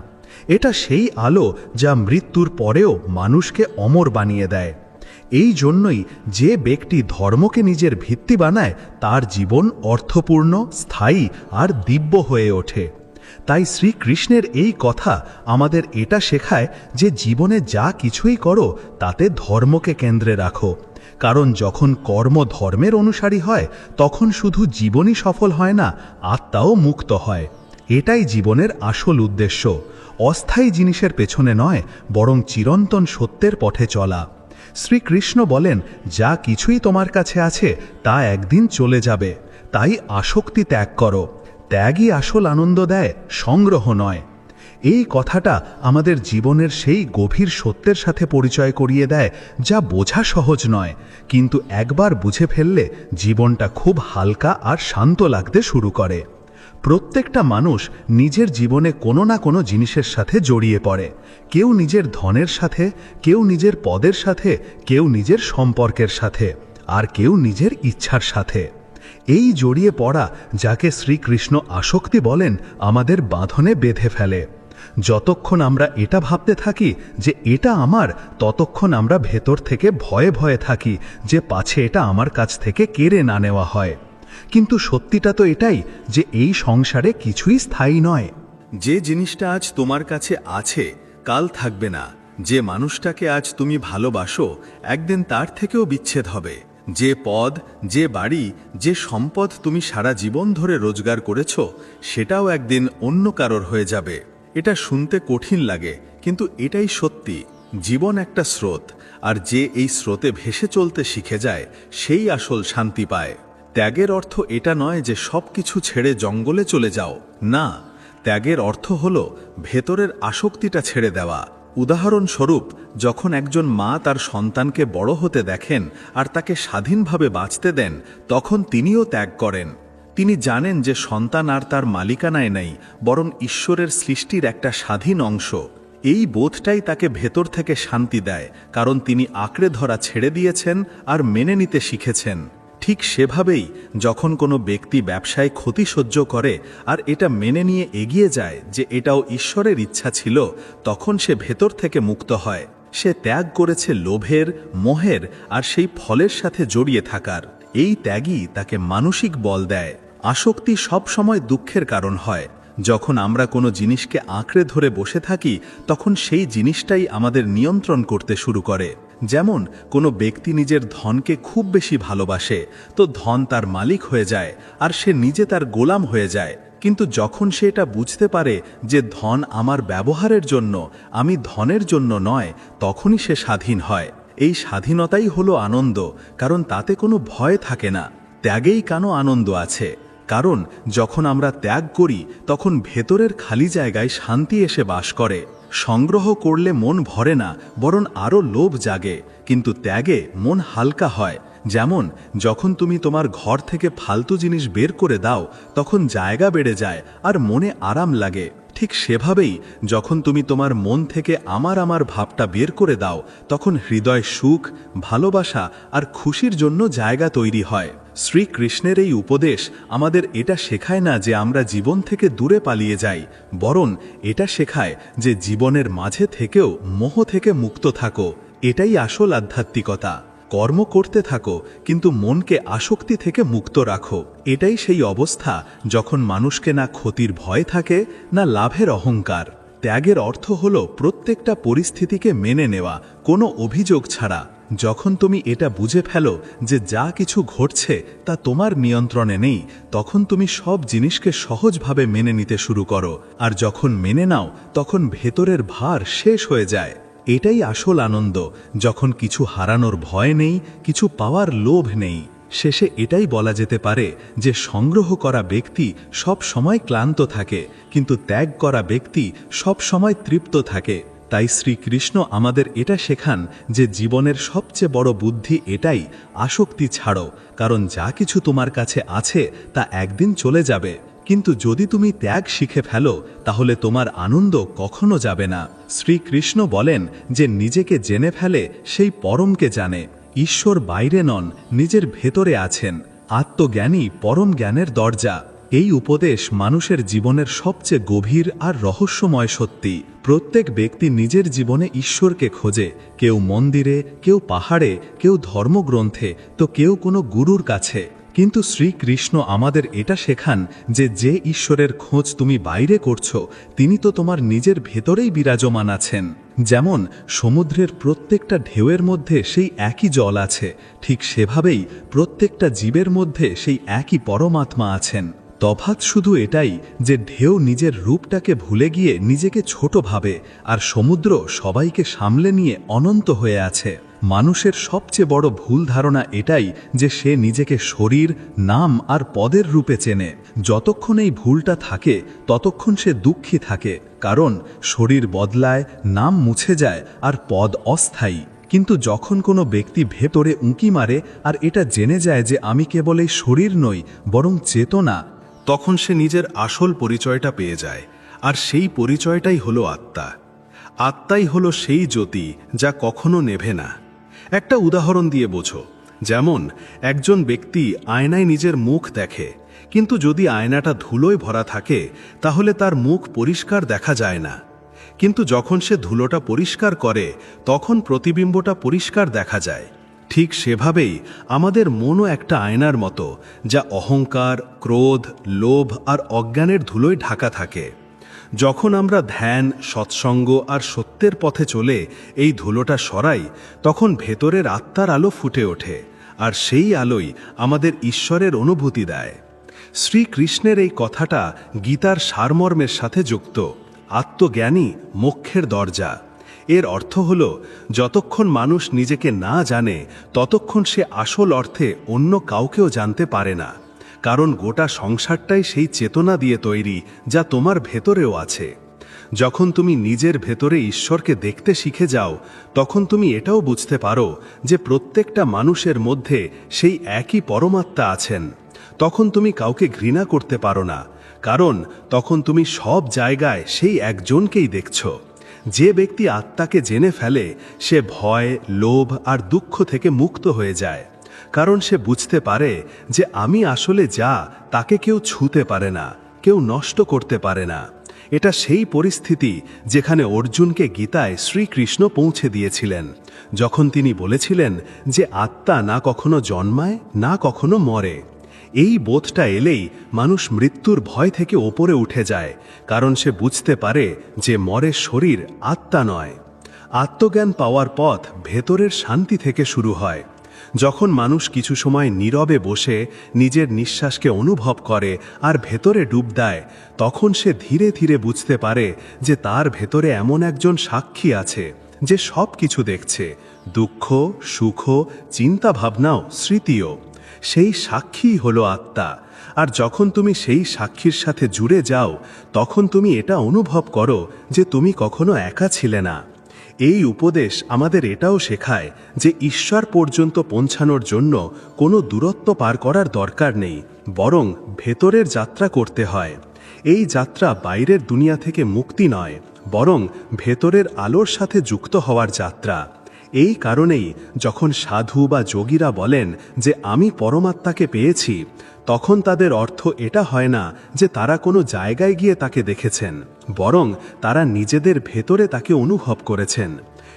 এটা সেই আলো যা মৃত্যুর পরেও মানুষকে অমর বানিয়ে দেয়। এই জন্যই যে ব্যক্তি ধর্মকে নিজের ভিত্তি বানায় তার জীবন অর্থপূর্ণ, স্থায়ী আর দিব্য হয়ে ওঠে। তাই শ্রীকৃষ্ণের এই কথা আমাদের এটা শেখায় যে জীবনে যা কিছুই করো তাতে ধর্মকে কেন্দ্রে রাখো, কারণ যখন কর্ম ধর্মের অনুসারী হয় তখন শুধু জীবনই সফল হয় না, আত্মাও মুক্ত হয়। এটাই জীবনের আসল উদ্দেশ্য, অস্থায়ী জিনিসের পেছনে নয়, বরং চিরন্তন সত্যের পথে চলা। শ্রীকৃষ্ণ বলেন, যা কিছুই তোমার কাছে আছে তা একদিন চলে যাবে, তাই আসক্তি ত্যাগ করো। ত্যাগই আসল আনন্দ দেয়, সংগ্রহ নয়। এই কথাটা আমাদের জীবনের সেই গভীর সত্যের সাথে পরিচয় করিয়ে দেয় যা বোঝা সহজ নয়, কিন্তু একবার বুঝে ফেললে জীবনটা খুব হালকা আর শান্ত লাগতে শুরু করে। প্রত্যেকটা মানুষ নিজের জীবনে কোনো না কোনো জিনিসের সাথে জড়িয়ে পড়ে। কেউ নিজের ধনের সাথে, কেউ নিজের পদের সাথে, কেউ নিজের সম্পর্কের সাথে, আর কেউ নিজের ইচ্ছার সাথে। এই জড়িয়ে পড়া, যাকে শ্রীকৃষ্ণ আসক্তি বলেন, আমাদের বাঁধনে বেঁধে ফেলে। যতক্ষণ আমরা এটা ভাবতে থাকি যে এটা আমার, ততক্ষণ আমরা ভেতর থেকে ভয়ে ভয়ে থাকি যে পাছে এটা আমার কাছ থেকে কেড়ে না নেওয়া হয়। কিন্তু সত্যিটা তো এটাই যে এই সংসারে কিছুই স্থায়ী নয়। যে জিনিসটা আজ তোমার কাছে আছে কাল থাকবে না। যে মানুষটাকে আজ তুমি ভালোবাসো একদিন তার থেকেও বিচ্ছেদ হবে। যে পদ, যে বাড়ি, যে সম্পদ তুমি সারা জীবন ধরে রোজগার করেছো সেটাও একদিন অন্য কারোর হয়ে যাবে। এটা শুনতে কঠিন লাগে, কিন্তু এটাই সত্যি। জীবন একটা স্রোত, আর যে এই স্রোতে ভেসে চলতে শিখে যায় সেই আসল শান্তি পায়। ত্যাগের অর্থ এটা নয় যে সব কিছু ছেড়ে জঙ্গলে চলে যাও, না। ত্যাগের অর্থ হলো ভেতরের আসক্তিটা ছেড়ে দেওয়া। উদাহরণস্বরূপ, যখন একজন মা তার সন্তানকে বড় হতে দেখেন আর তাকে স্বাধীনভাবে বাঁচতে দেন, তখন তিনিও ত্যাগ করেন। তিনি জানেন যে সন্তান আর তার মালিকানায় নেই, বরং ঈশ্বরের সৃষ্টির একটা স্বাধীন অংশ। এই বোধটাই তাকে ভেতর থেকে শান্তি দেয়, কারণ তিনি আঁকড়ে ধরা ছেড়ে দিয়েছেন আর মেনে নিতে শিখেছেন। ঠিক সেভাবেই যখন কোনো ব্যক্তি ব্যবসায় ক্ষতি সহ্য করে আর এটা মেনে নিয়ে এগিয়ে যায় যে এটাও ঈশ্বরের ইচ্ছা ছিল, তখন সে ভেতর থেকে মুক্ত হয়। সে ত্যাগ করেছে লোভের, মোহের আর সেই ফলের সাথে জড়িয়ে থাকার। এই ত্যাগই তাকে মানসিক বল দেয়। আসক্তি সব সময় দুঃখের কারণ হয়। যখন আমরা কোনো জিনিসকে আঁকড়ে ধরে বসে থাকি, তখন সেই জিনিসটাই আমাদের নিয়ন্ত্রণ করতে শুরু করে। যেমন কোনো ব্যক্তি নিজের ধনকে খুব বেশি ভালোবাসে, তো ধন তার মালিক হয়ে যায় আর সে নিজে তার গোলাম হয়ে যায়। কিন্তু যখন সে এটা বুঝতে পারে যে ধন আমার ব্যবহারের জন্য, আমি ধনের জন্য নয়, তখনই সে স্বাধীন হয়। এই স্বাধীনতাই হলো আনন্দ, কারণ তাতে কোনো ভয় থাকে না। ত্যাগেই কেন আনন্দ আছে? কারণ যখন আমরা ত্যাগ করি, তখন ভেতরের খালি জায়গায় শান্তি এসে বাস করে। সংগ্রহ করলে মন ভরে না, বরং আরও লোভ জাগে, কিন্তু ত্যাগে মন হালকা হয়। যেমন যখন তুমি তোমার ঘর থেকে ফালতু জিনিস বের করে দাও, তখন জায়গা বেড়ে যায় আর মনে আরাম লাগে। ঠিক সেভাবেই যখন তুমি তোমার মন থেকে আমার ভাবটা বের করে দাও, তখন হৃদয় সুখ, ভালোবাসা আর খুশির জন্য জায়গা তৈরি হয়। শ্রীকৃষ্ণের এই উপদেশ আমাদের এটা শেখায় না যে আমরা জীবন থেকে দূরে পালিয়ে যাই, বরং এটা শেখায় যে জীবনের মাঝে থেকেও মোহ থেকে মুক্ত থাকো। এটাই আসল আধ্যাত্মিকতা। কর্ম করতে থাকো, কিন্তু মনকে আসক্তি থেকে মুক্ত রাখো। এটাই সেই অবস্থা যখন মানুষকে না ক্ষতির ভয় থাকে, না লাভের অহংকার। ত্যাগের অর্থ হলো প্রত্যেকটা পরিস্থিতিকে মেনে নেওয়া, কোনো অভিযোগ ছাড়া। যখন তুমি এটা বুঝে ফেলো যে যা কিছু ঘটছে তা তোমার নিয়ন্ত্রণে নেই, তখন তুমি সব জিনিসকে সহজভাবে মেনে নিতে শুরু করো। আর যখন মেনে নাও, তখন ভেতরের ভার শেষ হয়ে যায়। এটাই আসল আনন্দ, যখন কিছু হারানোর ভয় নেই, কিছু পাওয়ার লোভ নেই। শেষে এটাই বলা যেতে পারে যে সংগ্রহ করা ব্যক্তি সব সময় ক্লান্ত থাকে, কিন্তু ত্যাগ করা ব্যক্তি সব সময় তৃপ্ত থাকে। তাই শ্রীকৃষ্ণ আমাদের এটা শেখান যে জীবনের সবচেয়ে বড় বুদ্ধি এটাই, আসক্তি ছাড়ো। কারণ যা কিছু তোমার কাছে আছে তা একদিন চলে যাবে, কিন্তু যদি তুমি ত্যাগ শিখে ফেলো, তাহলে তোমার আনন্দ কখনো যাবে না। শ্রীকৃষ্ণ বলেন যে নিজেকে জেনে ফেলে সেই পরমকে জানে। ঈশ্বর বাইরে নন, নিজের ভেতরে আছেন। আত্মজ্ঞানী পরম জ্ঞানের দরজা। এই উপদেশ মানুষের জীবনের সবচেয়ে গভীর আর রহস্যময় সত্যি। প্রত্যেক ব্যক্তি নিজের জীবনে ঈশ্বরকে খোঁজে, কেউ মন্দিরে, কেউ পাহাড়ে, কেউ ধর্মগ্রন্থে, তো কেউ কোনো গুরুর কাছে। কিন্তু শ্রীকৃষ্ণ আমাদের এটা শেখান যে ঈশ্বরের খোঁজ তুমি বাইরে করছো, তিনি তো তোমার নিজের ভেতরেই বিরাজমান আছেন। যেমন সমুদ্রের প্রত্যেকটা ঢেউয়ের মধ্যে সেই একই জল আছে, ঠিক সেভাবেই প্রত্যেকটা জীবের মধ্যে সেই একই পরমাত্মা আছেন। তফাৎ শুধু এটাই যে ঢেউ নিজের রূপটাকে ভুলে গিয়ে নিজেকে ছোট ভাবে, আর সমুদ্র সবাইকে সামলে নিয়ে অনন্ত হয়ে আছে। মানুষের সবচেয়ে বড় ভুল ধারণা এটাই যে সে নিজেকে শরীর, নাম আর পদের রূপে চেনে। যতক্ষণ এই ভুলটা থাকে, ততক্ষণ সে দুঃখী থাকে, কারণ শরীর বদলায়, নাম মুছে যায় আর পদ অস্থায়ী। কিন্তু যখন কোনো ব্যক্তি ভেতরে উঁকি মারে আর এটা জেনে যায় যে আমি কেবল এই শরীর নই, বরং চেতনা, তখন সে নিজের আসল পরিচয়টা পেয়ে যায়। আর সেই পরিচয়টাই হলো আত্মা। আত্মাই হলো সেই জ্যোতি যা কখনো নেভে না। একটা উদাহরণ দিয়ে বোঝো। যেমন একজন ব্যক্তি আয়নায় নিজের মুখ দেখে, কিন্তু যদি আয়নাটা ধুলোয় ভরা থাকে, তাহলে তার মুখ পরিষ্কার দেখা যায় না। কিন্তু যখন সে ধুলোটা পরিষ্কার করে, তখন প্রতিবিম্বটা পরিষ্কার দেখা যায়। ঠিক সেভাবেই আমাদের মনও একটা আয়নার মতো, যা অহংকার, ক্রোধ, লোভ আর অজ্ঞানের ধুলোয় ঢাকা থাকে। যখন আমরা ধ্যান, সৎসঙ্গ আর সত্যের পথে চলে এই ধুলোটা সরাই, তখন ভেতরের আত্মার আলো ফুটে ওঠে, আর সেই আলোই আমাদের ঈশ্বরের অনুভূতি দেয়। শ্রীকৃষ্ণের এই কথাটা গীতার সারমর্মের সাথে যুক্ত। আত্মজ্ঞানী মোক্ষের দরজা। এর অর্থ হল, যতক্ষণ মানুষ নিজেকে না জানে, ততক্ষণ সে আসল অর্থে অন্য কাউকেও জানতে পারে না। কারণ গোটা সংসারটাই সেই চেতনা দিয়ে তৈরি যা তোমার ভেতরেও আছে। যখন তুমি নিজের ভেতরে ঈশ্বরকে দেখতে শিখে যাও, তখন তুমি এটাও বুঝতে পারো যে প্রত্যেকটা মানুষের মধ্যে সেই একই পরমাত্মা আছেন। তখন তুমি কাউকে ঘৃণা করতে পারো না, কারণ তখন তুমি সব জায়গায় সেই একজনকেই দেখছো। যে ব্যক্তি আত্মাকে জেনে ফেলে, সে ভয়, লোভ আর দুঃখ থেকে মুক্ত হয়ে যায়, কারণ সে বুঝতে পারে যে আমি আসলে যা, তাকে কেউ ছুঁতে পারে না, কেউ নষ্ট করতে পারে না। এটা সেই পরিস্থিতি যেখানে অর্জুনকে গীতায় শ্রীকৃষ্ণ পৌঁছে দিয়েছিলেন, যখন তিনি বলেছিলেন যে আত্মা না কখনো জন্মায় না কখনো মরে। এই বোধটা এলেই মানুষ মৃত্যুর ভয় থেকে ওপরে উঠে যায়, কারণ সে বুঝতে পারে যে মরে শরীর, আত্মা নয়। আত্মজ্ঞান পাওয়ার পথ ভেতরের শান্তি থেকে শুরু হয়। যখন মানুষ কিছু সময় নীরবে বসে নিজের নিঃশ্বাসকে অনুভব করে আর ভেতরে ডুব দেয়, তখন সে ধীরে ধীরে বুঝতে পারে যে তার ভেতরে এমন একজন সাক্ষী আছে যে সব কিছু দেখছে, দুঃখ, সুখ, চিন্তা ভাবনাও, স্মৃতিও। সেই সাক্ষী হলো আত্মা। আর যখন তুমি সেই সাক্ষীর সাথে জুড়ে যাও, তখন তুমি এটা অনুভব করো যে তুমি কখনো একা ছিলে না। এই উপদেশ আমাদের এটাও শেখায় যে ঈশ্বর পর্যন্ত পৌঁছানোর জন্য কোনো দূরত্ব পার করার দরকার নেই, বরং ভেতরের যাত্রা করতে হয়। এই যাত্রা বাইরের দুনিয়া থেকে মুক্তি নয়, বরং ভেতরের আলোর সাথে যুক্ত হওয়ার যাত্রা। এই কারণেই যখন সাধু বা যোগীরা বলেন যে আমি পরমাত্মাকে পেয়েছি, তখন তাদের অর্থ এটা হয় না যে তারা কোনো জায়গায় গিয়ে তাকে দেখেছেন, বরং তারা নিজেদের ভেতরে তাকে অনুভব করেছেন।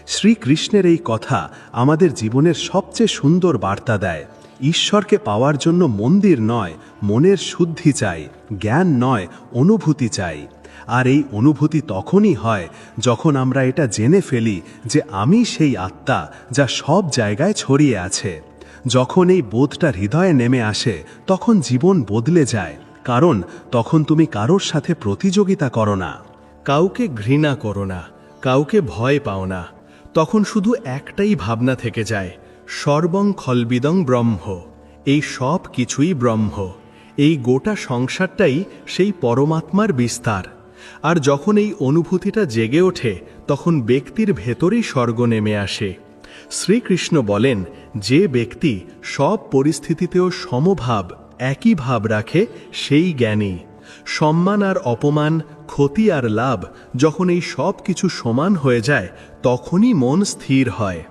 শ্রীকৃষ্ণের এই কথা আমাদের জীবনের সবচেয়ে সুন্দর বার্তা দেয়। ঈশ্বরকে পাওয়ার জন্য মন্দির নয়, মনের শুদ্ধি চাই, জ্ঞান নয়, অনুভূতি চাই। আর এই অনুভূতি তখনই হয় যখন আমরা এটা জেনে ফেলি যে আমি সেই আত্মা যা সব জায়গায় ছড়িয়ে আছে। যখন এই বোধটা হৃদয়ে নেমে আসে, তখন জীবন বদলে যায়, কারণ তখন তুমি কারোর সাথে প্রতিযোগিতা করো না, কাউকে ঘৃণা করো না, কাউকে ভয় পাও না। তখন শুধু একটাই ভাবনা থেকে যায়, সর্বং খলবিদং ব্রহ্ম। এই সব কিছুই ব্রহ্ম। এই গোটা সংসারটাই সেই পরমাত্মার বিস্তার। আর যখন এই অনুভূতিটা জেগে ওঠে, তখন ব্যক্তির ভেতরেই স্বর্গ নেমে আসে। শ্রীকৃষ্ণ বলেন, যে ব্যক্তি সব পরিস্থিতিতেও সমভাব, একই ভাব রাখে, সেই জ্ঞানী। সম্মান আর অপমান, ক্ষতি আর লাভ যখন এই সব কিছু সমান হয়ে যায়, তখনই মন স্থির হয়।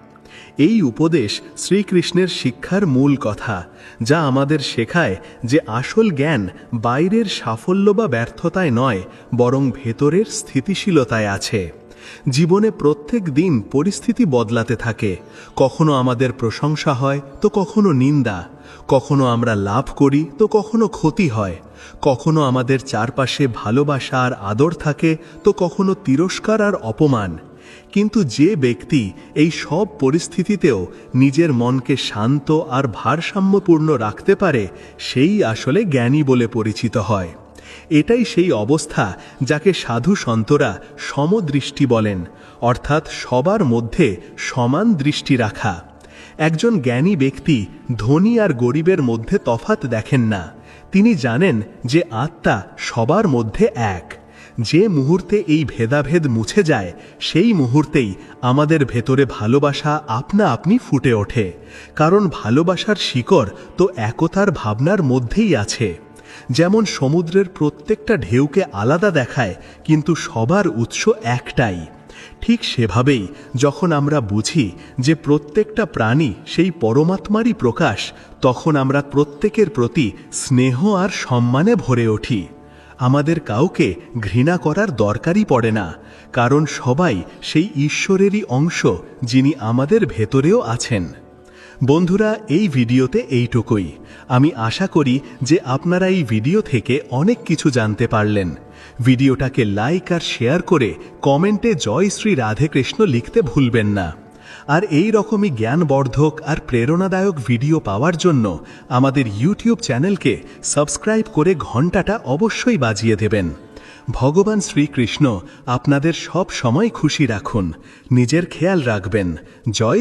এই উপদেশ শ্রীকৃষ্ণের শিক্ষার মূল কথা, যা আমাদের শেখায় যে আসল জ্ঞান বাইরের সাফল্য বা ব্যর্থতায় নয়, বরং ভেতরের স্থিতিশীলতায় আছে। জীবনে প্রত্যেক দিন পরিস্থিতি বদলাতে থাকে। কখনো আমাদের প্রশংসা হয় তো কখনো নিন্দা, কখনো আমরা লাভ করি তো কখনো ক্ষতি হয়, কখনো আমাদের চারপাশে ভালোবাসা আর আদর থাকে তো কখনো তিরস্কার আর অপমান। কিন্তু যে ব্যক্তি এই সব পরিস্থিতিতেও নিজের মনকে শান্ত আর ভারসাম্যপূর্ণ রাখতে পারে, সেই আসলে জ্ঞানী বলে পরিচিত হয়। এটাই সেই অবস্থা যাকে সাধু সন্তরা সমদৃষ্টি বলেন, অর্থাৎ সবার মধ্যে সমান দৃষ্টি রাখা। একজন জ্ঞানী ব্যক্তি ধনী আর গরিবের মধ্যে তফাৎ দেখেন না। তিনি জানেন যে আত্মা সবার মধ্যে এক। যে মুহূর্তে এই ভেদাভেদ মুছে যায়, সেই মুহূর্তেই আমাদের ভেতরে ভালোবাসা আপনা আপনি ফুটে ওঠে। কারণ ভালোবাসার শিকড় তো একতার ভাবনার মধ্যেই আছে। যেমন সমুদ্রের প্রত্যেকটা ঢেউকে আলাদা দেখায়, কিন্তু সবার উৎস একটাই। ঠিক সেভাবেই যখন আমরা বুঝি যে প্রত্যেকটা প্রাণী সেই পরমাত্মারই প্রকাশ, তখন আমরা প্রত্যেকের প্রতি স্নেহ আর সম্মানে ভরে উঠি। আমাদের কাউকে ঘৃণা করার দরকারই পড়ে না, কারণ সবাই সেই ঈশ্বরেরই অংশ যিনি আমাদের ভেতরেও আছেন। বন্ধুরা, এই ভিডিওতে এইটুকুই। আমি আশা করি যে আপনারা এই ভিডিও থেকে অনেক কিছু জানতে পারলেন। ভিডিওটাকে লাইক আর শেয়ার করে কমেন্টে জয় শ্রী রাধে কৃষ্ণ লিখতে ভুলবেন না। আর এই রকমই জ্ঞানবর্ধক আর প্রেরণাদায়ক ভিডিও পাওয়ার জন্য আমাদের ইউটিউব চ্যানেলকে সাবস্ক্রাইব করে ঘন্টাটা অবশ্যই বাজিয়ে দেবেন। ভগবান শ্রীকৃষ্ণ আপনাদের সব সময় খুশি রাখুন। নিজের খেয়াল রাখবেন। জয়